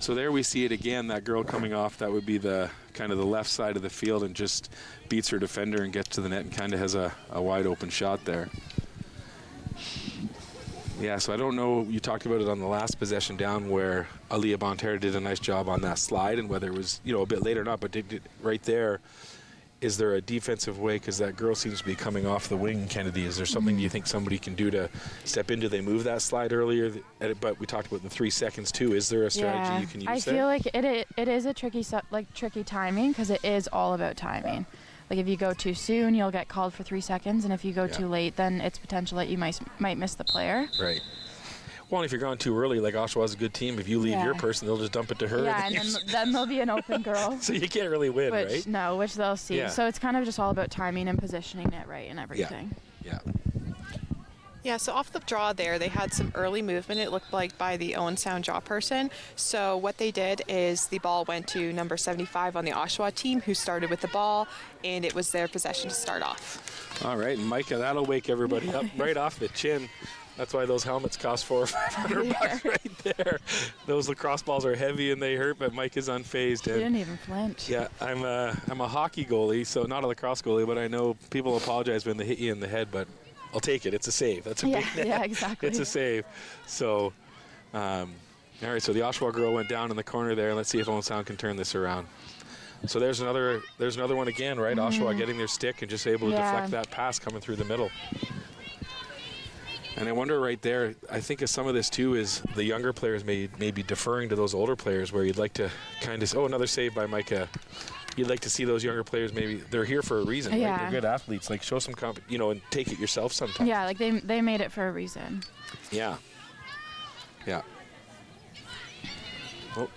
So there we see it again, that girl coming off, that would be the kind of the left side of the field and just beats her defender and gets to the net and kind of has a wide open shot there. Yeah, so I don't know, you talked about it on the last possession down where Aaliyah Bonterra did a nice job on that slide, and whether it was, a bit late or not, but did right there. Is there a defensive way, because that girl seems to be coming off the wing, Kennedy? Is there something you think somebody can do to step in? Do they move that slide earlier? But we talked about the 3 seconds too. Is there a strategy you can use there? I feel like it is a tricky timing, because it is all about timing. Like, if you go too soon, you'll get called for 3 seconds, and if you go too late, then it's potential that you might miss the player. Right. Well, if you're gone too early, like Oshawa's a good team. If you leave your person, they'll just dump it to her. Yeah, and then there'll be an open girl. So you can't really win, right? No, which they'll see. Yeah. So it's kind of just all about timing and positioning it right and everything. Yeah. Yeah, so off the draw there, they had some early movement, it looked like, by the Owen Sound draw person. So what they did is the ball went to number 75 on the Oshawa team, who started with the ball, and it was their possession to start off. All right, and Micah, that'll wake everybody up right off the chin. That's why those helmets cost $400 or $500 right there. Those lacrosse balls are heavy and they hurt, but Mike is unfazed. He didn't even flinch. Yeah, I'm a hockey goalie, so not a lacrosse goalie, but I know people apologize when they hit you in the head, but I'll take it. It's a save. That's a big net. Yeah, exactly. It's a save. So, all right, so the Oshawa girl went down in the corner there. Let's see if Owen Sound can turn this around. So there's another one again, right? Oshawa getting their stick and just able to deflect that pass coming through the middle. And I wonder right there, I think of some of this too is the younger players may be deferring to those older players where you'd like to kind of, another save by Micah. You'd like to see those younger players, maybe they're here for a reason, right? They're good athletes. Like show some, and take it yourself sometimes. Yeah, like they made it for a reason. Yeah. Yeah. Oh.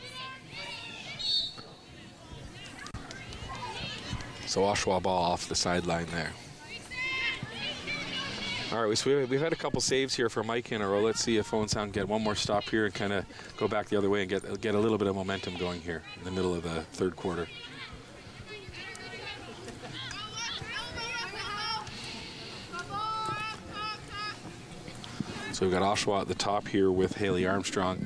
So Oshawa ball off the sideline there. All right, so we've had a couple saves here for Mike in a row. Let's see if Owen Sound get one more stop here and kind of go back the other way and get a little bit of momentum going here in the middle of the third quarter. So we've got Oshawa at the top here with Haley Armstrong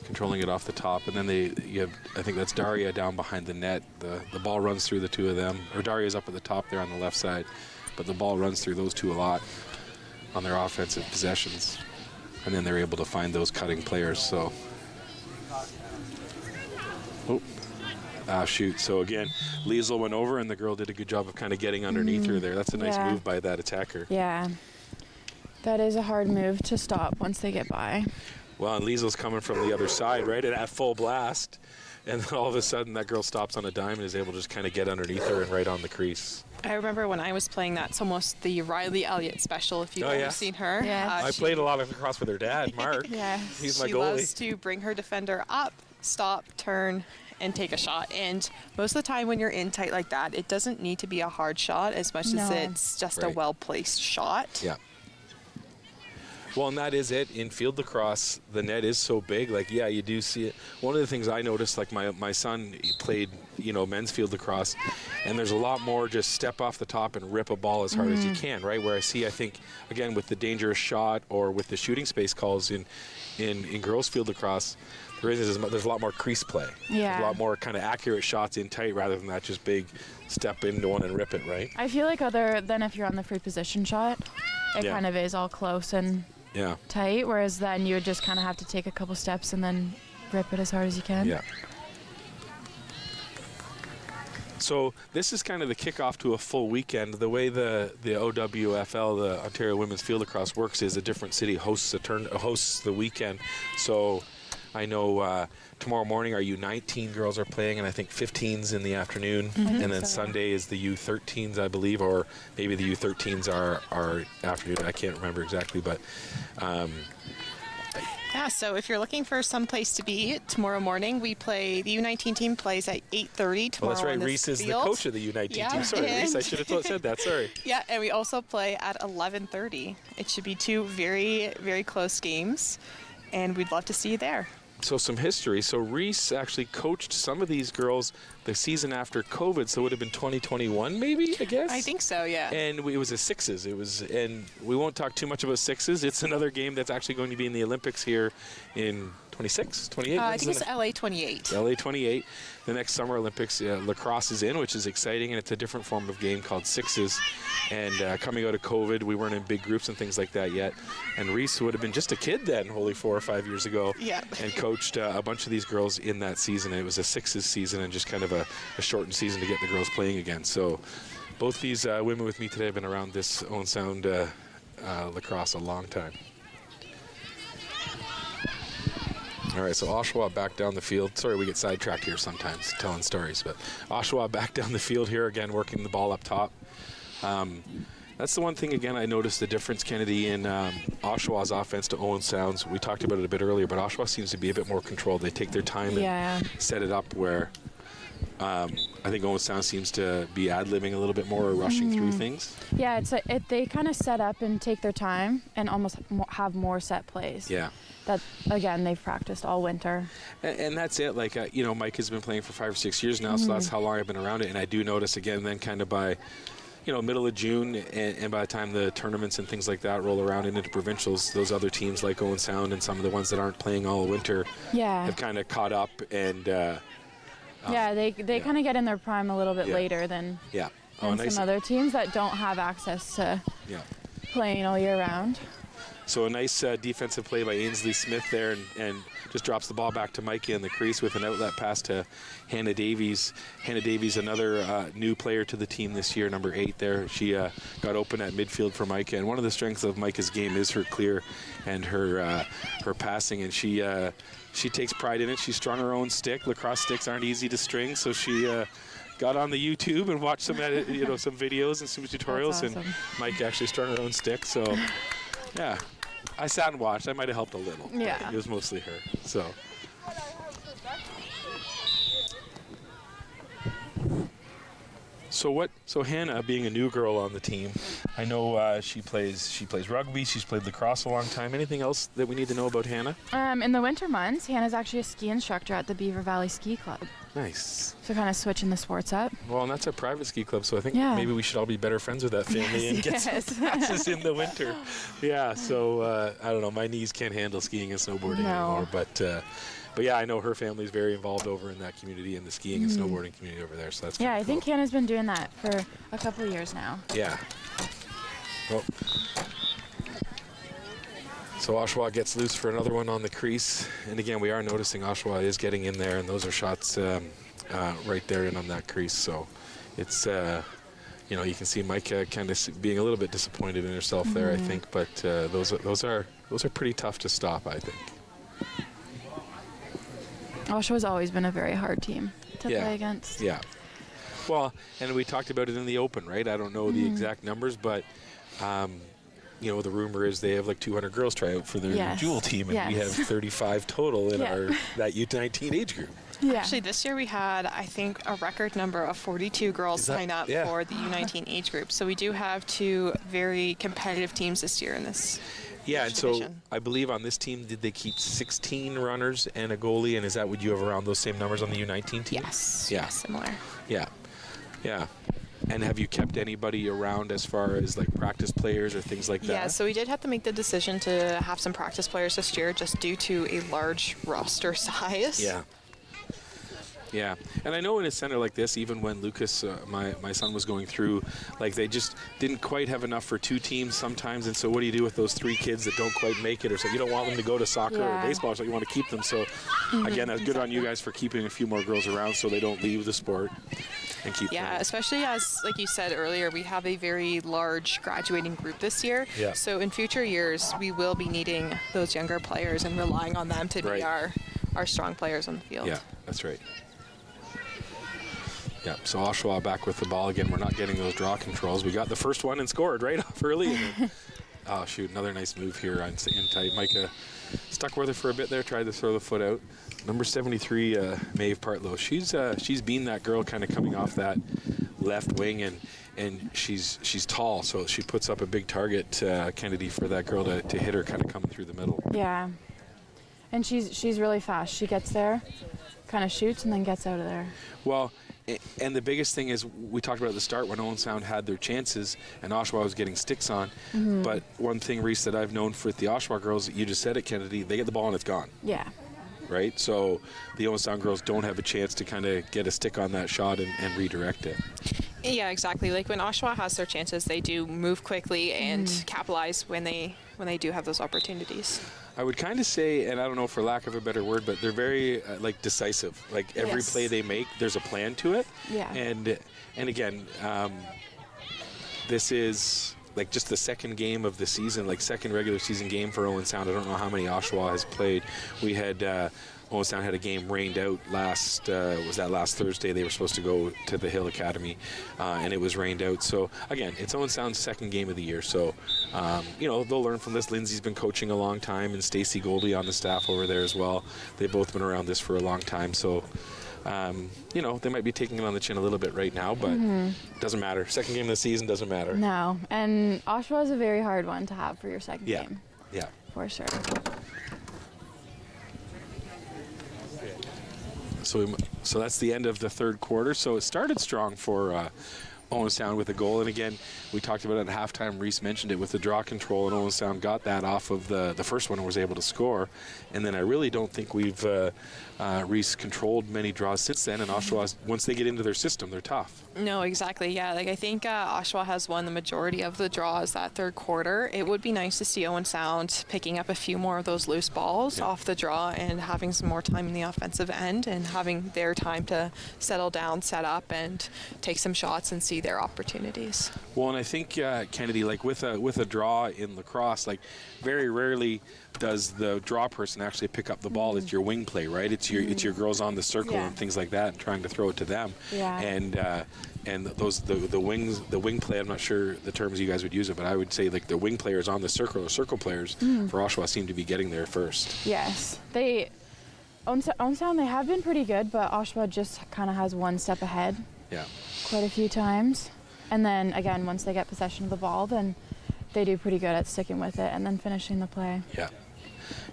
controlling it off the top, and then you have, I think that's Daria down behind the net. The ball runs through the two of them, or Daria's up at the top there on the left side, but the ball runs through those two a lot on their offensive possessions, and then they're able to find those cutting players. So, shoot. So again, Liesl went over, and the girl did a good job of kind of getting underneath her there. That's a nice move by that attacker. Yeah. That is a hard move to stop once they get by. Well, and Liesl's coming from the other side, right, at full blast. And then all of a sudden, that girl stops on a dime and is able to just kind of get underneath her and right on the crease. I remember when I was playing, that's almost the Riley Elliott special, if you've ever seen her. Yeah. I played a lot of lacrosse with her dad, Mark. He's my goalie. She loves to bring her defender up, stop, turn, and take a shot. And most of the time when you're in tight like that, it doesn't need to be a hard shot as much as it's just a well-placed shot. Yeah. Well, and that is it. In field lacrosse, the net is so big. Like, yeah, you do see it. One of the things I noticed, like my son played, men's field lacrosse, and there's a lot more just step off the top and rip a ball as hard as you can, right? Where I think, again, with the dangerous shot or with the shooting space calls in girls field lacrosse, there's a lot more crease play. Yeah. There's a lot more kind of accurate shots in tight rather than that just big step into one and rip it, right? I feel like other than if you're on the free position shot, it kind of is all close and tight, whereas then you would just kind of have to take a couple steps and then rip it as hard as you can. Yeah. So this is kind of the kickoff to a full weekend. The way the OWFL, the Ontario Women's Field Lacrosse, works is a different city hosts the weekend. So I know tomorrow morning our U19 girls are playing, and I think 15s in the afternoon. And then Sunday is the U13s, I believe, or maybe the U13s are afternoon. I can't remember exactly, but yeah, so if you're looking for some place to be tomorrow morning, the U19 team plays at 8:30 tomorrow. Well, that's right. On this Reese is field. The coach of the U19 team. Sorry, Reese, I should have said that. Sorry. Yeah, and we also play at 11:30. It should be two very, very close games, and we'd love to see you there. So some history. So Reese actually coached some of these girls the season after COVID, so it would have been 2021 maybe, I guess? I think so, yeah. And it was a sixes. And we won't talk too much about sixes. It's another game that's actually going to be in the Olympics here in 26, 28? I think it's LA 28. LA 28. The next Summer Olympics, lacrosse is in, which is exciting, and it's a different form of game called sixes. And coming out of COVID, we weren't in big groups and things like that yet. And Reese would have been just a kid then, only 4 or 5 years ago, and coached a bunch of these girls in that season. And it was a sixes season and just kind of a shortened season to get the girls playing again. So both these women with me today have been around this Owen Sound lacrosse a long time. All right, so Oshawa back down the field. Sorry, we get sidetracked here sometimes telling stories, but Oshawa back down the field here again, working the ball up top. That's the one thing, again, I noticed the difference, Kennedy, in Oshawa's offense to Owen Sound's. We talked about it a bit earlier, but Oshawa seems to be a bit more controlled. They take their time and set it up, where I think Owen Sound seems to be ad-libbing a little bit more, or rushing through things. Yeah, they kind of set up and take their time and almost have more set plays. Yeah. That, again, they've practiced all winter. And that's it. Like, Mike has been playing for 5 or 6 years now, so that's how long I've been around it. And I do notice, again, then kind of by middle of June, and by the time the tournaments and things like that roll around into provincials, those other teams like Owen Sound and some of the ones that aren't playing all winter have kind of caught up. And they kind of get in their prime a little bit later than some other teams that don't have access to playing all year round. So a nice defensive play by Ainsley Smith there, and just drops the ball back to Micah in the crease with an outlet pass to Hannah Davies. Hannah Davies, another new player to the team this year, number 8 there. She got open at midfield for Micah, and one of the strengths of Micah's game is her clear and her passing, and she takes pride in it. She strung her own stick. Lacrosse sticks aren't easy to string, so she got on the YouTube and watched some videos and some tutorials, and Micah actually strung her own stick. So yeah, I sat and watched. I might have helped a little. Yeah. It was mostly her. So. So Hannah, being a new girl on the team, I know she plays rugby. She's played lacrosse a long time. Anything else that we need to know about Hannah? In the winter months, Hannah's actually a ski instructor at the Beaver Valley Ski Club. Nice. So kind of switching the sports up. Well, and that's a private ski club, so I think maybe we should all be better friends with that family and get some classes in the winter. Yeah, so I don't know. My knees can't handle skiing and snowboarding anymore, but yeah, I know her family's very involved over in that community, in the skiing and snowboarding community over there. So that's I cool. think Hannah's been doing that for a couple of years now. Yeah. Well, so Oshawa gets loose for another one on the crease, and again, we are noticing Oshawa is getting in there, and those are shots right there and on that crease. So it's you can see Micah kind of being a little bit disappointed in herself there, I think, but those are pretty tough to stop, I think. Oshawa's always been a very hard team to play against. Yeah. Well, and we talked about it in the Open, right? I don't know the exact numbers, but the rumor is they have like 200 girls try out for their JEWL team, and we have 35 total in that U19 age group. Yeah. Actually, this year we had, I think, a record number of 42 girls sign up for the U19 age group. So we do have 2 very competitive teams this year in this. Yeah, and so I believe on this team, did they keep 16 runners and a goalie? And is that what you have around those same numbers on the U19 team? Yes. Yeah. Similar. Yeah. Yeah. And have you kept anybody around as far as like practice players or things like that? Yeah, so we did have to make the decision to have some practice players this year just due to a large roster size. Yeah. Yeah, and I know in a center like this, even when Lucas, my son, was going through, like they just didn't quite have enough for 2 teams sometimes, and so what do you do with those 3 kids that don't quite make it, or so you don't want them to go to soccer or baseball, so you want to keep them. So again, that's good on you guys for keeping a few more girls around so they don't leave the sport and keep playing. Especially as, like you said earlier, we have a very large graduating group this year. Yeah. So in future years, we will be needing those younger players and relying on them to be our strong players on the field. Yeah, that's right. Yeah, so Oshawa back with the ball again. We're not getting those draw controls. We got the first one and scored right off early. Oh, shoot, another nice move here on in tight. Micah stuck with her for a bit there, tried to throw the foot out. Number 73, Maeve Partlow. She's been that girl kind of coming off that left wing, and she's tall, so she puts up a big target, Kennedy, for that girl to hit her kind of coming through the middle. Yeah, and she's really fast. She gets there, kind of shoots, and then gets out of there. Well, and the biggest thing is, we talked about at the start when Owen Sound had their chances and Oshawa was getting sticks on. But one thing, Reese, that I've known for the Oshawa girls, you just said it, Kennedy, they get the ball and it's gone. Yeah. Right? So the Owen Sound girls don't have a chance to kind of get a stick on that shot and redirect it. Yeah, exactly. Like when Oshawa has their chances, they do move quickly and capitalize when they do have those opportunities. I would kind of say, and I don't know for lack of a better word, but they're very decisive. Like every play they make, there's a plan to it. Yeah. And again, this is like just the second game of the season, like second regular season game for Owen Sound. I don't know how many Oshawa has played. We had Owen Sound had a game rained out last Thursday. They were supposed to go to the Hill Academy, and it was rained out. So again, it's Owen Sound's second game of the year. So they'll learn from this. Lindsay's been coaching a long time, and Stacy Goldie on the staff over there as well. They've both been around this for a long time. So they might be taking it on the chin a little bit right now, but doesn't matter. Second game of the season doesn't matter. No, and Oshawa is a very hard one to have for your second game. Yeah. For sure. So that's the end of the third quarter. So it started strong for Owen Sound with a goal. And again, we talked about it at halftime. Reese mentioned it with the draw control, and Owen Sound got that off of the first one and was able to score. And then I really don't think we've Reese controlled many draws since then. And Oshawa, once they get into their system, they're tough. No, exactly. Yeah, I think Oshawa has won the majority of the draws that third quarter. It would be nice to see Owen Sound picking up a few more of those loose balls off the draw and having some more time in the offensive end and having their time to settle down, set up, and take some shots and see their opportunities. Well, and I think Kennedy, like with a draw in lacrosse, like very rarely does the draw person actually pick up the ball. It's your wing play, right? It's your girls on the circle and things like that, and trying to throw it to them. Yeah. And those the wing play. I'm not sure the terms you guys would use it, but I would say like the wing players on the circle or circle players for Oshawa seem to be getting there first. Yes, Owen Sound, they have been pretty good, but Oshawa just kind of has one step ahead. Yeah. Quite a few times, and then again, once they get possession of the ball, then they do pretty good at sticking with it and then finishing the play. Yeah.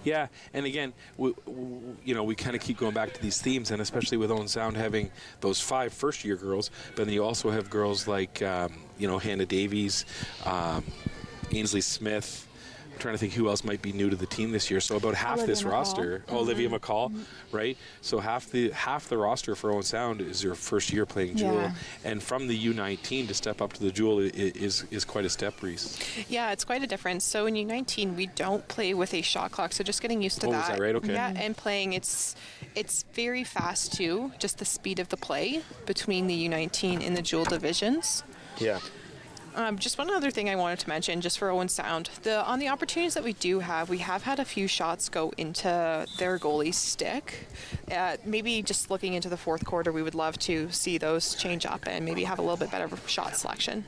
Yeah, and again, we kind of keep going back to these themes, and especially with Owen Sound having those 5 first-year girls, but then you also have girls like, Hannah Davies, Ainsley Smith. I'm trying to think who else might be new to the team this year. So about half Olivia this McCall. roster, Olivia McCall, right? So half the roster for Owen Sound is your first year playing JEWL, and from the U19 to step up to the JEWL is quite a step, Reese. Yeah, it's quite a difference. So in U19, we don't play with a shot clock, so just getting used to that. Oh, is that right? Okay. Yeah, and playing, it's very fast too, just the speed of the play between the U19 and the JEWL divisions. Yeah. Just one other thing I wanted to mention, just for Owen Sound, on the opportunities that we do have, we have had a few shots go into their goalie's stick. Maybe just looking into the fourth quarter, we would love to see those change up and maybe have a little bit better shot selection.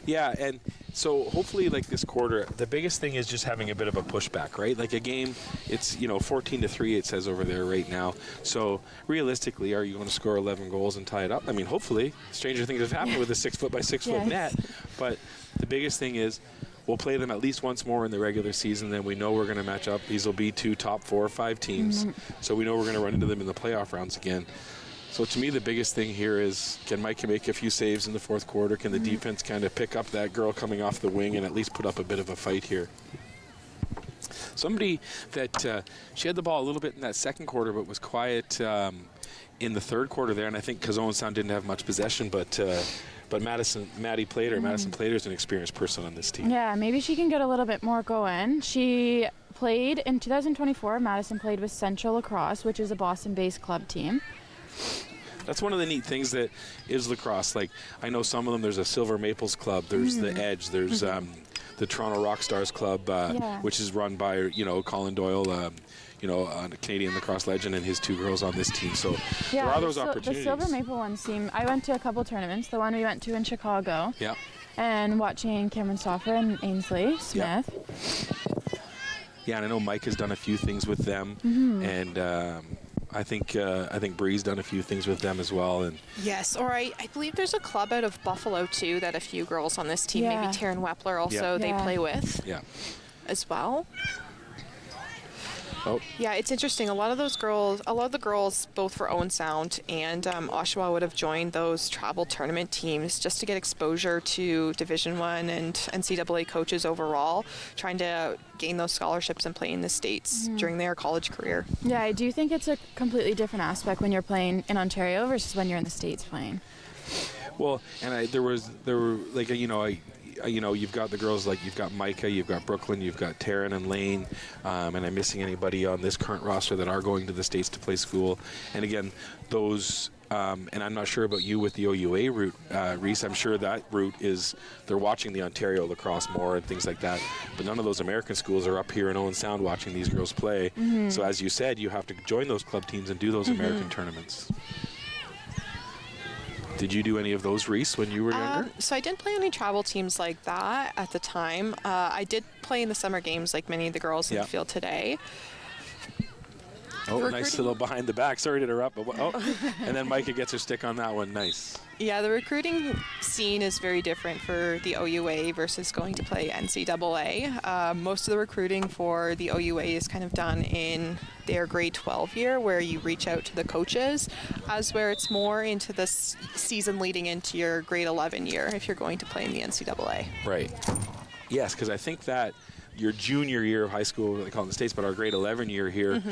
Yeah, and so hopefully, like this quarter, the biggest thing is just having a bit of a pushback, right? Like a game, it's 14-3. It says over there right now. So realistically, are you going to score 11 goals and tie it up? I mean, hopefully, stranger things have happened with a 6-foot by 6-foot net. But the biggest thing is, we'll play them at least once more in the regular season. Then we know we're going to match up. These will be 2 top 4 or 5 teams. So we know we're going to run into them in the playoff rounds again. So to me, the biggest thing here is, can Mike make a few saves in the fourth quarter? Can the defense kind of pick up that girl coming off the wing and at least put up a bit of a fight here? Somebody that she had the ball a little bit in that second quarter, but was quiet in the third quarter there. And I think because Owen Sound didn't have much possession, but Maddie Plater, Madison Plater is an experienced person on this team. Yeah, maybe she can get a little bit more going. She played in 2024. Madison played with Central Lacrosse, which is a Boston-based club team. That's one of the neat things that is lacrosse. Like, I know some of them, there's a Silver Maples Club, there's the Edge, there's the Toronto Rock Stars Club, which is run by, Colin Doyle, a Canadian lacrosse legend, and his 2 girls on this team. So there are those opportunities. The Silver Maple one seemed, I went to a couple tournaments, the one we went to in Chicago. Yeah. And watching Cameron Stoffer and Ainsley Smith. Yeah, and I know Mike has done a few things with them, and I think Bree's done a few things with them as well. And yes, or I believe there's a club out of Buffalo too that a few girls on this team, maybe Taryn Wepler also, they play with as well. Oh. Yeah, it's interesting. A lot of the girls, both for Owen Sound and Oshawa, would have joined those travel tournament teams just to get exposure to Division I and NCAA coaches overall, trying to gain those scholarships and play in the States during their college career. Yeah, I do think it's a completely different aspect when you're playing in Ontario versus when you're in the States playing. Well, and you've got the girls like you've got Micah, you've got Brooklyn, you've got Taryn and Lane, and I'm missing anybody on this current roster that are going to the States to play school. And again, those, and I'm not sure about you with the OUA route, Reese. I'm sure that route is they're watching the Ontario lacrosse more and things like that. But none of those American schools are up here in Owen Sound watching these girls play. So as you said, you have to join those club teams and do those American tournaments. Did you do any of those, Reese, when you were younger? So I didn't play any travel teams like that at the time. I did play in the summer games like many of the girls in the field today. Oh, nice little behind the back. Sorry to interrupt. But and then Micah gets her stick on that one. Nice. Yeah, the recruiting scene is very different for the OUA versus going to play NCAA. Most of the recruiting for the OUA is kind of done in their grade 12 year, where you reach out to the coaches, as where it's more into this season leading into your grade 11 year if you're going to play in the NCAA. Right. Yes, because I think that your junior year of high school, they call it in the States, but our grade 11 year here,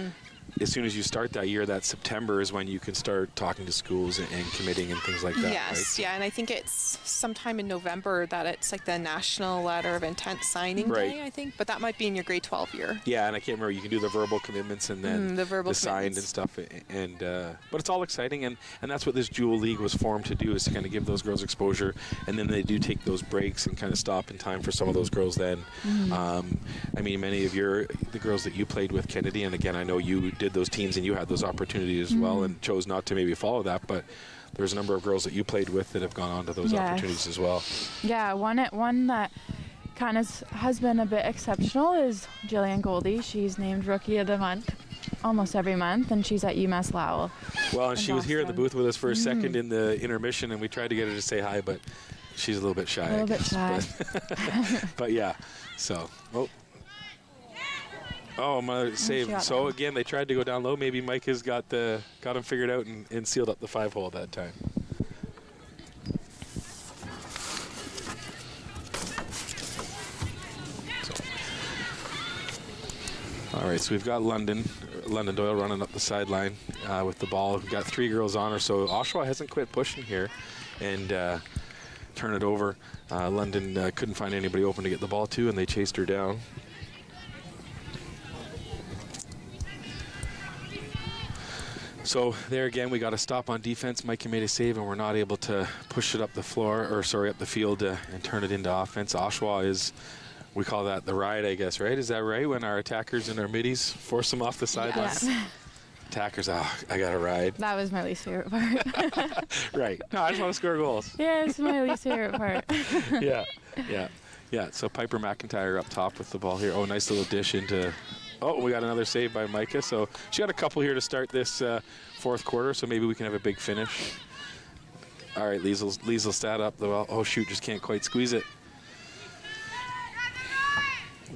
as soon as you start that year, that September is when you can start talking to schools and committing and things like that. Yes, right? yeah, and I think it's sometime in November that it's like the National Letter of Intent signing day, I think, but that might be in your grade 12 year. Yeah, and I can't remember. You can do the verbal commitments and then the signed and stuff. And but it's all exciting, and that's what this JEWL League was formed to do, is to kind of give those girls exposure, and then they do take those breaks and kind of stop in time for some of those girls then. I mean, many of the girls that you played with, Kennedy, and again, I know you did those teams and you had those opportunities as well and chose not to maybe follow that, but there's a number of girls that you played with that have gone on to those opportunities as well. Yeah, one that kind of has been a bit exceptional is Jillian Goldie. She's named Rookie of the Month almost every month, and she's at UMass Lowell. Well, and she was here in the booth with us for a second in the intermission, and we tried to get her to say hi, but she's a little bit shy. A little bit shy. But yeah, so, Oh, my save. So again, they tried to go down low. Maybe Mike has got him figured out and sealed up the 5-hole that time. All right, so we've got London Doyle running up the sideline with the ball. We've got 3 girls on her, so Oshawa hasn't quit pushing here and turn it over. London couldn't find anybody open to get the ball to, and they chased her down. So there again, we got a stop on defense. Micah made a save, and we're not able to push it up the field and turn it into offense. Oshawa is, we call that the ride, I guess, right? Is that right? When our attackers and our middies force them off the sidelines? Yes. Attackers, I got to ride. That was my least favorite part. Right. No, I just want to score goals. Yeah, it's my least favorite part. Yeah. So Piper McIntyre up top with the ball here. Oh, nice little dish into... Oh, we got another save by Micah. So she got a couple here to start this fourth quarter, so maybe we can have a big finish. All right, Liesel stat up the ball. Oh, shoot, just can't quite squeeze it.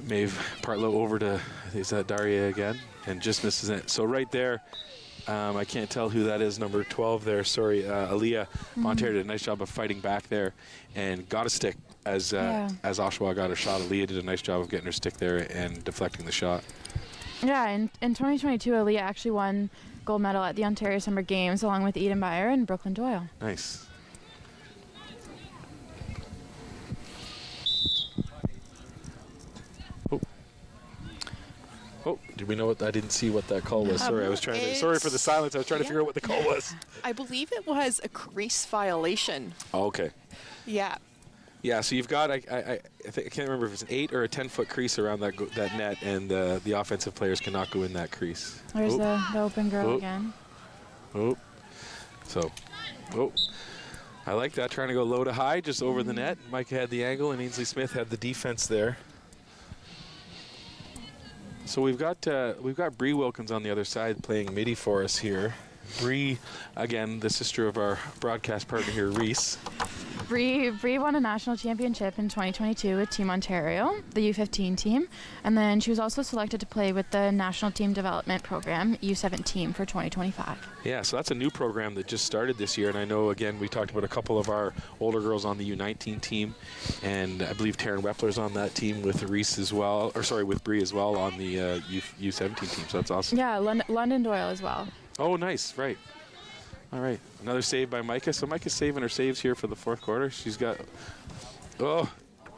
Maeve Partlow over to, is that Daria again? And just misses it. So right there, I can't tell who that is, number 12 there. Sorry, Aaliyah Monteiro did a nice job of fighting back there and got a stick as Oshawa got her shot. Aaliyah did a nice job of getting her stick there and deflecting the shot. Yeah, in 2022, Aaliyah actually won gold medal at the Ontario Summer Games along with Eden Beyer and Brooklyn Doyle. Nice. Oh, did we know what? I didn't see what that call was. Sorry, I was trying to. Sorry for the silence. I was trying to figure out what the call was. I believe it was a crease violation. Oh, okay. Yeah. Yeah, so you've got, I can't remember if it's an 8 or a 10-foot crease around that net, and the offensive players cannot go in that crease. There's the open girl again. I like that, trying to go low to high, just over the net. Mike had the angle, and Ainsley Smith had the defense there. So we've got Bree Wilkins on the other side playing midi for us here. Bree, again, the sister of our broadcast partner here, Reese. Bree won a national championship in 2022 with Team Ontario, the U15 team, and then she was also selected to play with the National Team Development Program, U17, for 2025. Yeah, so that's a new program that just started this year, and I know, again, we talked about a couple of our older girls on the U19 team, and I believe Taryn Wepler's on that team with Reese as well, with Bree as well on the U17 team, so that's awesome. Yeah, London Doyle as well. Oh, nice, right. All right, another save by Micah. So Micah's saving her saves here for the fourth quarter. She's got,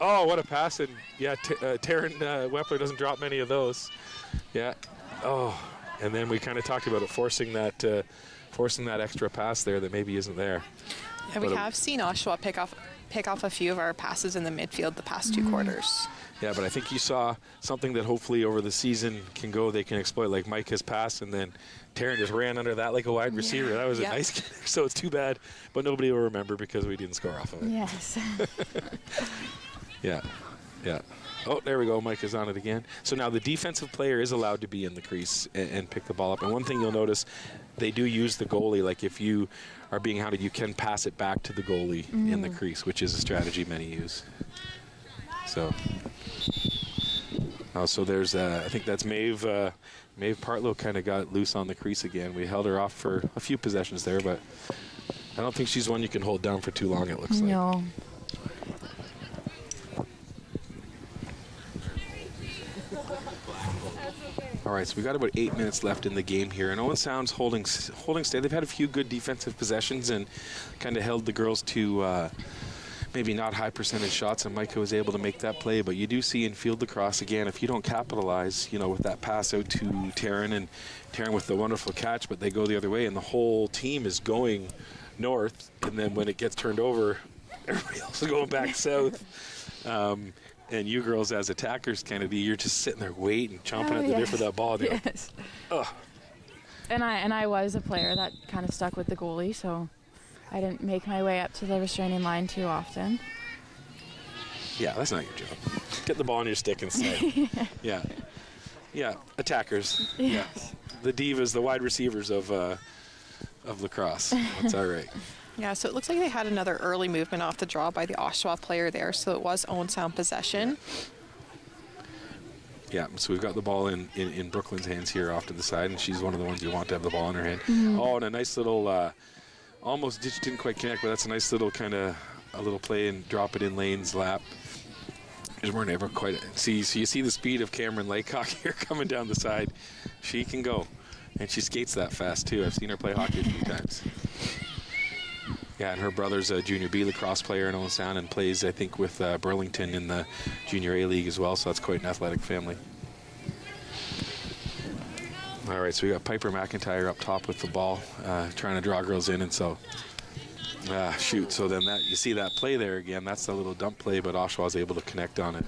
Oh, what a pass. And, yeah, Taryn Wepler doesn't drop many of those. Yeah. Oh, and then we kind of talked about it, forcing that extra pass there that maybe isn't there. Yeah, we have seen Oshawa pick off a few of our passes in the midfield the past 2 quarters. Yeah, but I think you saw something that hopefully over the season they can exploit, like Mike has passed, and then Taryn just ran under that like a wide receiver. That was a nice kick, so it's too bad, but nobody will remember because we didn't score off of it. Yes. Yeah. Oh, there we go. Mike is on it again. So now the defensive player is allowed to be in the crease and pick the ball up. And one thing you'll notice, they do use the goalie. Like if you are being hounded, you can pass it back to the goalie in the crease, which is a strategy many use. So, so there's, I think that's Maeve. Maeve Partlow kind of got loose on the crease again. We held her off for a few possessions there, but I don't think she's one you can hold down for too long, it looks like. No. All right, so we got about 8 minutes left in the game here, and Owen Sound's holding steady. They've had a few good defensive possessions and kind of held the girls to maybe not high percentage shots, and Micah was able to make that play. But you do see in field lacrosse, again, if you don't capitalize, with that pass out to Taryn, and Taryn with the wonderful catch, but they go the other way, and the whole team is going north, and then when it gets turned over, everybody else is going back south. And you girls as attackers, Kennedy, you're just sitting there waiting, chomping at the bit for that ball. Yes. Ugh. And I was a player that kind of stuck with the goalie, so I didn't make my way up to the restraining line too often. Yeah, that's not your job. Get the ball on your stick and slide. Yeah, attackers. Yes. Yeah. The divas, the wide receivers of lacrosse. That's all right. Yeah, so it looks like they had another early movement off the draw by the Oshawa player there, so it was Owen Sound possession. Yeah, so we've got the ball in Brooklyn's hands here off to the side, and she's one of the ones you want to have the ball in her hand. Oh, and a nice little, almost didn't quite connect, but that's a nice little kind of a little play and drop it in Lane's lap. Because we're never quite, so you see the speed of Cameron Laycock here coming down the side. She can go, and she skates that fast too. I've seen her play hockey a few times. Yeah, and her brother's a junior B lacrosse player in Owen Sound and plays, I think, with Burlington in the junior A league as well, so that's quite an athletic family. All right, so we got Piper McIntyre up top with the ball, trying to draw girls in, and so, shoot. So then you see that play there again. That's the little dump play, but Oshawa's able to connect on it.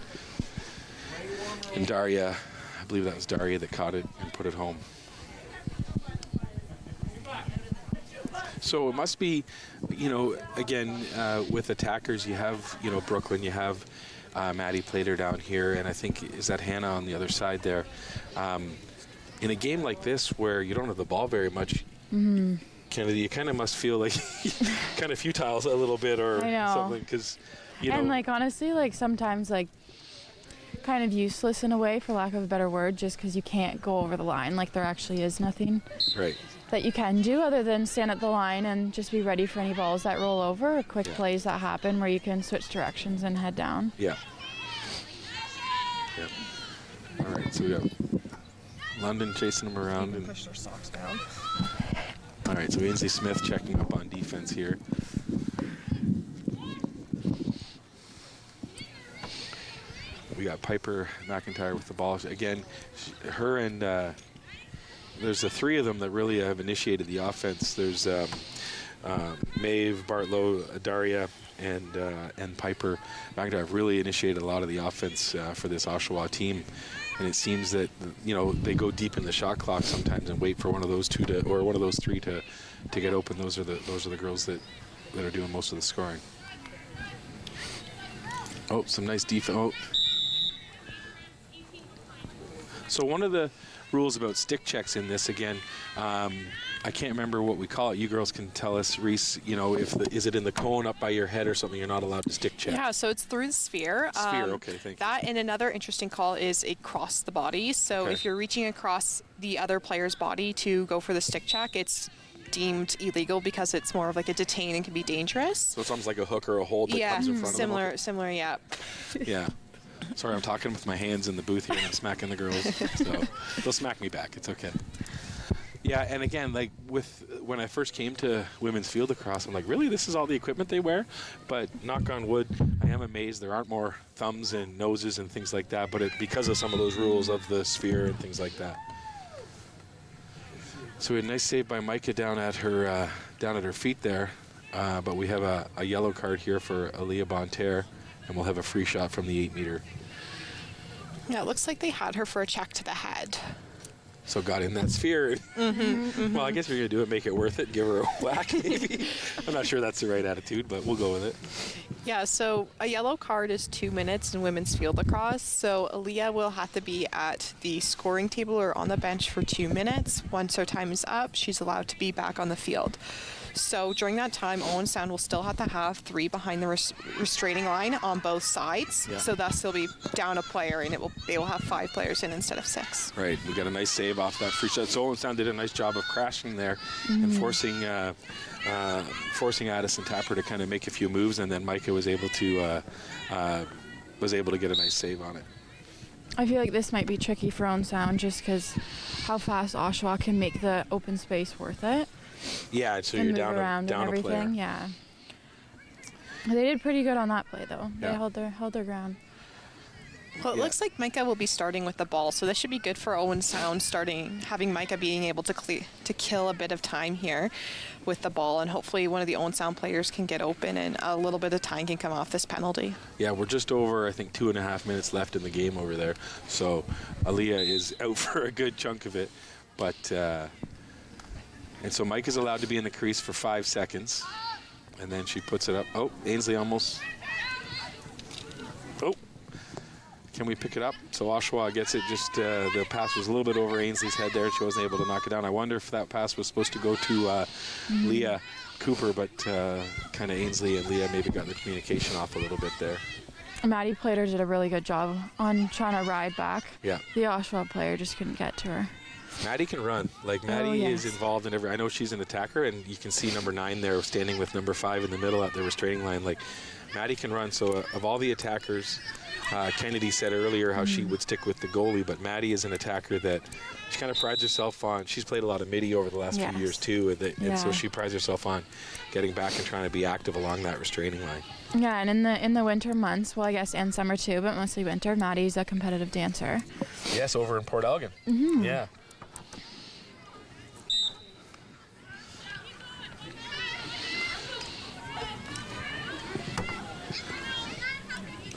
And Daria, I believe that was Daria that caught it and put it home. So it must be, again, with attackers, you have, Brooklyn, you have Maddie Plater down here, and I think, is that Hannah on the other side there? In a game like this where you don't have the ball very much, Kennedy, you kind of must feel like kind of futile a little bit or something, because, And, honestly, sometimes, kind of useless in a way, for lack of a better word, just because you can't go over the line. There actually is nothing. Right. That you can do other than stand at the line and just be ready for any balls that roll over or quick plays that happen where you can switch directions and head down. Yeah. All right, so we got London chasing them around. And push their socks down. All right, so Ainsley Smith checking up on defense here. We got Piper McIntyre with the ball. Again, her and there's the three of them that really have initiated the offense. There's Maeve, Bartlow, Daria, and Piper McIntyre have really initiated a lot of the offense for this Oshawa team. And it seems that, they go deep in the shot clock sometimes and wait for one of those two or one of those three to get open. Those are the girls that are doing most of the scoring. Oh, some nice defense. Oh. So one of the rules about stick checks in this, again, I can't remember what we call it. You girls can tell us, Reese, is it in the cone up by your head or something, you're not allowed to stick check? Yeah, so it's through the sphere. Okay, thank you. That and another interesting call is across the body. So if you're reaching across the other player's body to go for the stick check, it's deemed illegal because it's more of a detain and can be dangerous. So it's almost like a hook or a hold that comes in front of them? Similar, yeah. Yeah. Sorry, I'm talking with my hands in the booth here and I'm smacking the girls. So they'll smack me back. It's okay. Yeah, and again, with when I first came to women's field lacrosse, I'm like, really, this is all the equipment they wear? But knock on wood, I am amazed there aren't more thumbs and noses and things like that, but because of some of those rules of the sphere and things like that. So we had a nice save by Micah down at her feet there, but we have a yellow card here for Aaliyah Bonterre, and we'll have a free shot from the 8 meter. Yeah, it looks like they had her for a check to the head. So got in that sphere. Well, I guess we're going to do it, make it worth it, give her a whack maybe. I'm not sure that's the right attitude, but we'll go with it. Yeah, so a yellow card is 2 minutes in women's field lacrosse. So Aaliyah will have to be at the scoring table or on the bench for 2 minutes. Once her time is up, she's allowed to be back on the field. So during that time, Owen Sound will still have to have 3 behind the restraining line on both sides. Yeah. So thus they'll be down a player, and they will have 5 players in instead of 6. Right. We got a nice save off that free shot. So Owen Sound did a nice job of crashing there and forcing Addison Tapper to kind of make a few moves, and then Micah was able to get a nice save on it. I feel like this might be tricky for Owen Sound just because how fast Oshawa can make the open space worth it. Yeah, so you're down a player. Yeah. They did pretty good on that play, though. Yeah. They held their ground. Well, it looks like Micah will be starting with the ball, so this should be good for Owen Sound, having Micah being able to kill a bit of time here with the ball, and hopefully one of the Owen Sound players can get open and a little bit of time can come off this penalty. Yeah, we're just over, I think, 2.5 minutes left in the game over there, so Aaliyah is out for a good chunk of it, but and so Mike is allowed to be in the crease for 5 seconds, and then she puts it up. Oh, Ainsley almost. Oh, can we pick it up? So Oshawa gets it. Just the pass was a little bit over Ainsley's head there. She wasn't able to knock it down. I wonder if that pass was supposed to go to Leah Cooper, but kind of Ainsley and Leah maybe got the communication off a little bit there. Maddie Plater did a really good job on trying to ride back. Yeah. The Oshawa player just couldn't get to her. Maddie can run. Like, Maddie is involved in I know she's an attacker, and you can see number 9 there standing with number 5 in the middle at the restraining line. Like, Maddie can run. So of all the attackers, Kennedy said earlier how she would stick with the goalie, but Maddie is an attacker that she kind of prides herself on. She's played a lot of midi over the last few years too, and so she prides herself on getting back and trying to be active along that restraining line. Yeah, and in the winter months, well, I guess and summer too, but mostly winter, Maddie's a competitive dancer. Yes, over in Port Elgin. Yeah.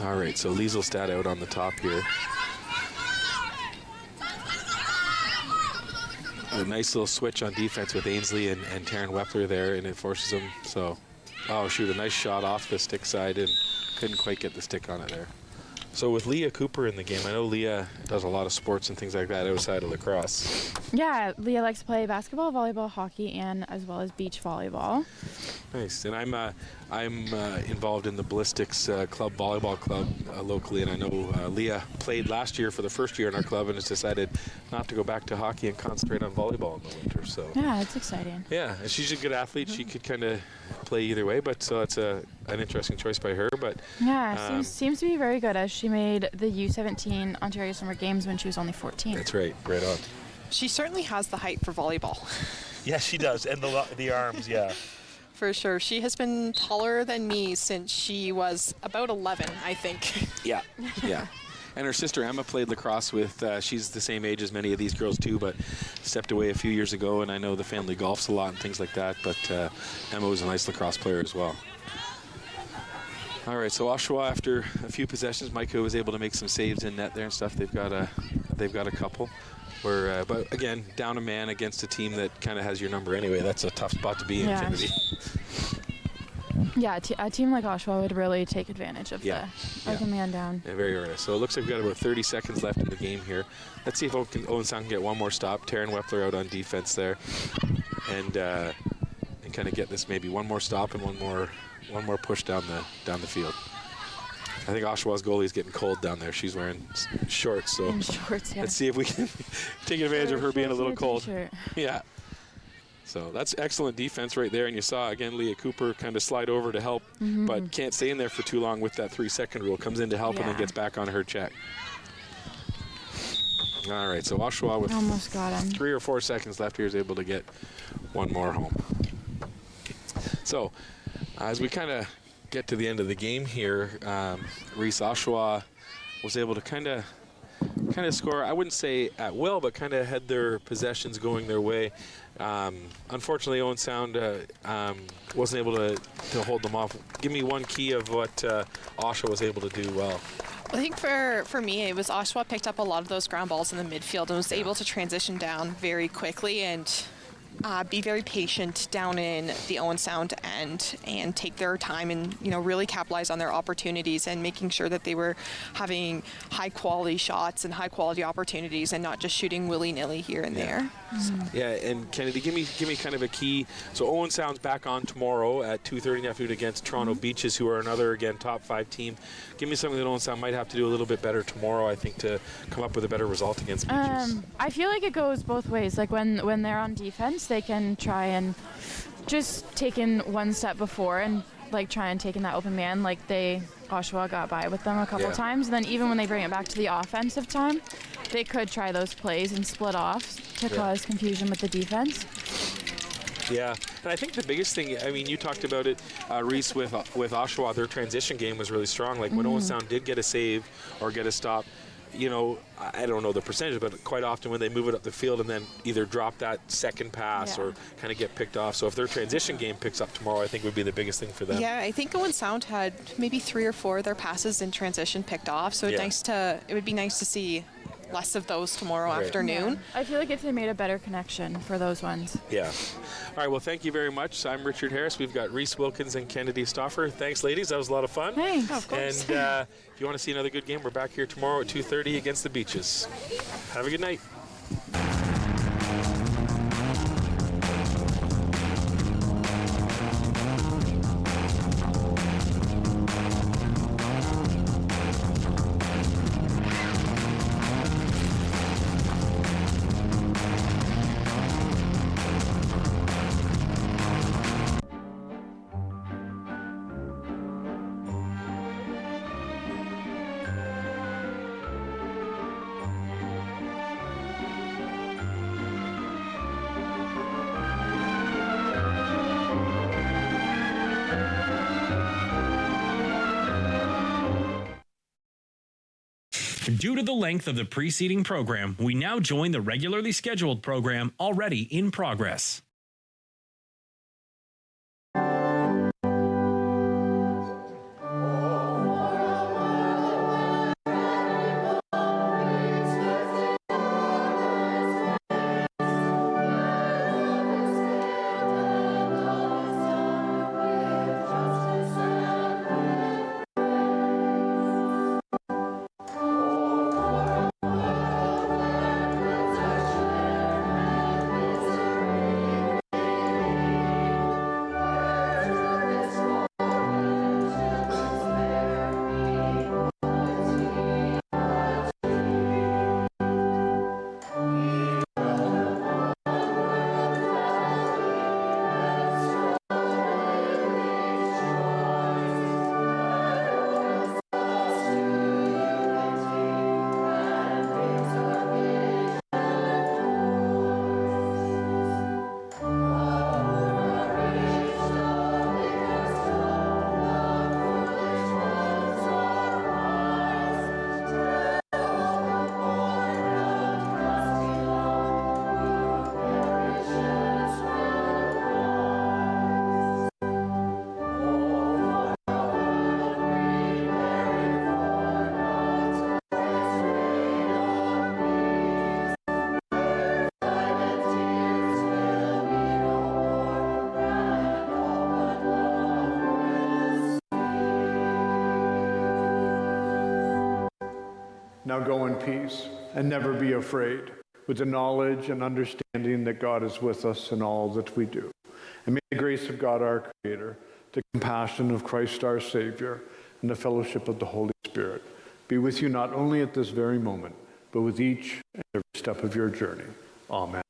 All right, so Lieselstad out on the top here. A nice little switch on defense with Ainsley and Taryn Wepler there, and it forces them. So, oh, shoot, a nice shot off the stick side, and couldn't quite get the stick on it there. So with Leah Cooper in the game, I know Leah does a lot of sports and things like that outside of lacrosse. Yeah, Leah likes to play basketball, volleyball, hockey, and as well as beach volleyball. Nice. And I'm involved in the Ballistics Club volleyball club locally, and I know Leah played last year for the first year in our club and has decided not to go back to hockey and concentrate on volleyball in the winter. So yeah, it's exciting. Yeah, and she's a good athlete. She could kind of play either way, but so it's an interesting choice by her. But yeah, seems to be very good, as she made the U17 Ontario Summer Games when she was only 14. That's right, right on. She certainly has the height for volleyball. Yeah, she does, and the arms, yeah. For sure. She has been taller than me since she was about 11, I think. Yeah, yeah. And her sister Emma played lacrosse with, she's the same age as many of these girls too, but stepped away a few years ago, and I know the family golfs a lot and things like that, but Emma was a nice lacrosse player as well. All right, so Oshawa, after a few possessions, Micah was able to make some saves in net there and stuff. They've got a couple. But again, down a man against a team that kind of has your number anyway. That's a tough spot to be in, Kennedy. Yeah, a team like Oshawa would really take advantage of the man down. Yeah, very earnest. So it looks like we've got about 30 seconds left in the game here. Let's see if Owen Sound can get one more stop. Taryn Wepler out on defense there, and kind of get this maybe one more stop and one more push down the field. I think Oshawa's goalie is getting cold down there. She's wearing shorts, so let's see if we can take advantage of her being a little cold. Yeah. So that's excellent defense right there. And you saw, again, Leah Cooper kind of slide over to help, but can't stay in there for too long with that 3-second rule. Comes in to help and then gets back on her check. All right, so Oshawa with Almost got him. 3 or 4 seconds left here is able to get one more home. So as we kind of get to the end of the game here, Reese, Oshawa was able to kind of score, I wouldn't say at will, but kind of had their possessions going their way. Unfortunately, Owen Sound wasn't able to hold them off. Give me one key of what Oshawa was able to do well. I think for me, it was Oshawa picked up a lot of those ground balls in the midfield and was able to transition down very quickly and be very patient down in the Owen Sound end and take their time and, you know, really capitalize on their opportunities and making sure that they were having high quality shots and high quality opportunities and not just shooting willy-nilly here and there. Yeah, and Kennedy, give me kind of a key. So Owen Sound's back on tomorrow at 2:30 in the afternoon against Toronto Beaches, who are another, again, top 5 team. Give me something that Owen Sound might have to do a little bit better tomorrow, I think, to come up with a better result against Beaches. I feel like it goes both ways. Like when they're on defense, they can try and just take in one step before and like try and take in that open man. Like Oshawa got by with them a couple times. And then even when they bring it back to the offensive time, they could try those plays and split off to cause confusion with the defense. Yeah, and I think the biggest thing, I mean, you talked about it, Reese, with Oshawa, their transition game was really strong. Like when Owen Sound did get a save or get a stop, you know, I don't know the percentage, but quite often when they move it up the field and then either drop that second pass or kind of get picked off. So if their transition game picks up tomorrow, I think would be the biggest thing for them. Yeah, I think Owen Sound had maybe 3 or 4 of their passes in transition picked off. So it would be nice to see less of those tomorrow afternoon. Yeah. I feel like if they made a better connection for those ones. Yeah. All right, well, thank you very much. I'm Richard Harris. We've got Reese Wilkins and Kennedy Stauffer. Thanks, ladies. That was a lot of fun. Thanks. Of course. And if you want to see another good game, we're back here tomorrow at 2:30 against the Beaches. Have a good night. Due to the length of the preceding program, we now join the regularly scheduled program already in progress. Now go in peace and never be afraid, with the knowledge and understanding that God is with us in all that we do. And may the grace of God our Creator, the compassion of Christ our Savior, and the fellowship of the Holy Spirit be with you not only at this very moment, but with each and every step of your journey. Amen.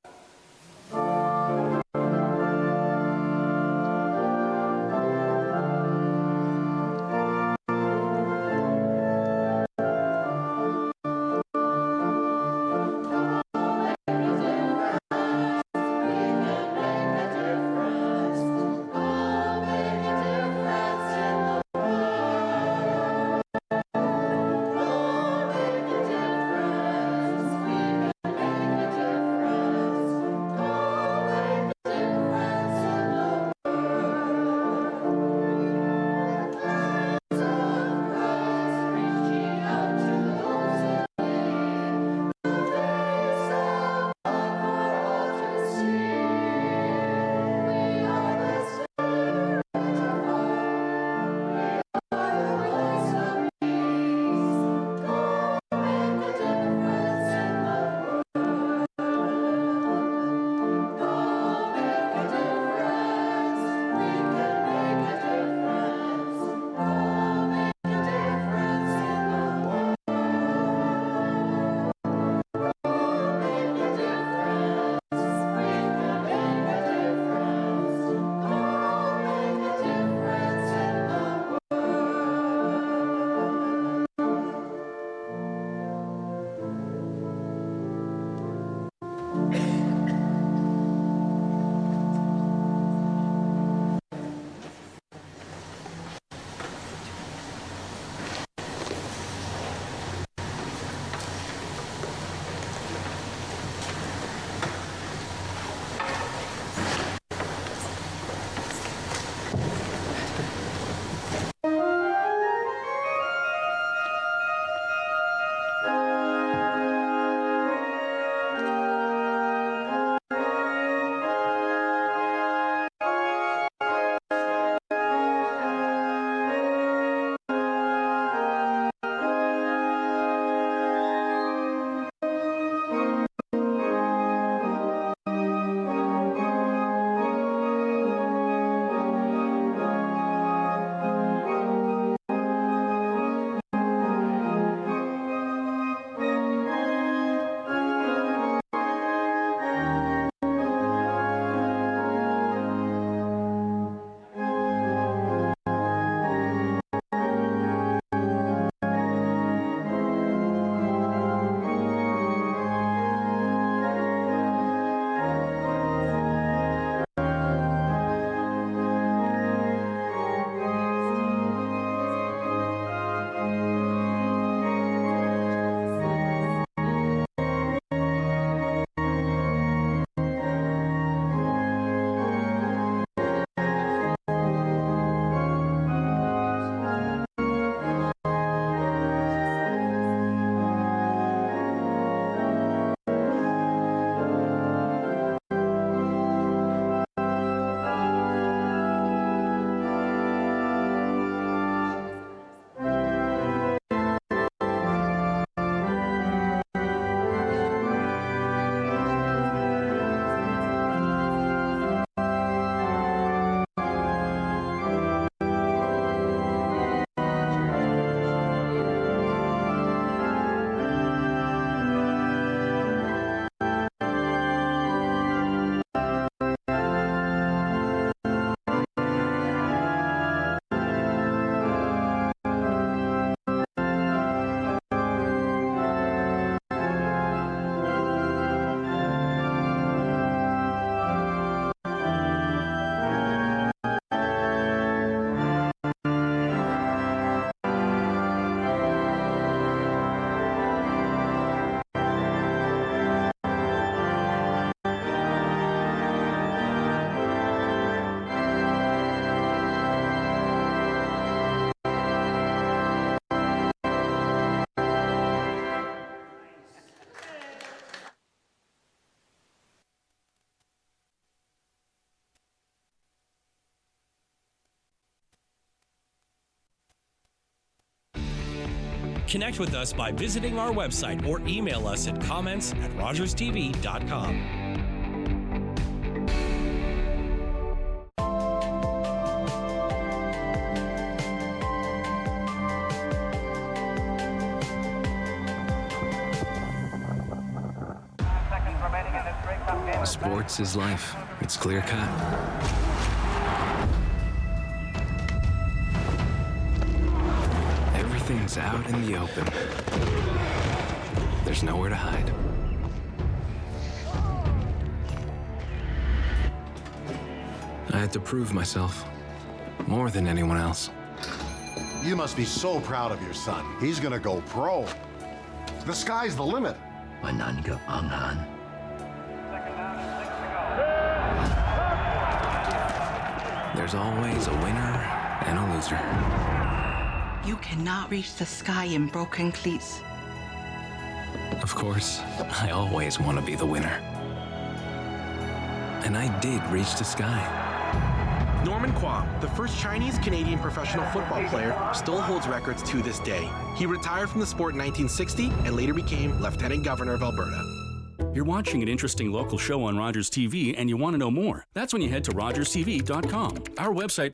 Connect with us by visiting our website or email us at comments@rogerstv.com. Sports is life. It's clear cut. Everything's out in the open. There's nowhere to hide. I had to prove myself more than anyone else. You must be so proud of your son. He's gonna go pro. The sky's the limit. There's always a winner and a loser. You cannot reach the sky in broken cleats. Of course, I always want to be the winner. And I did reach the sky. Norman Kwok, the first Chinese-Canadian professional football player, still holds records to this day. He retired from the sport in 1960 and later became Lieutenant Governor of Alberta. You're watching an interesting local show on Rogers TV and you want to know more. That's when you head to rogerstv.com. Our website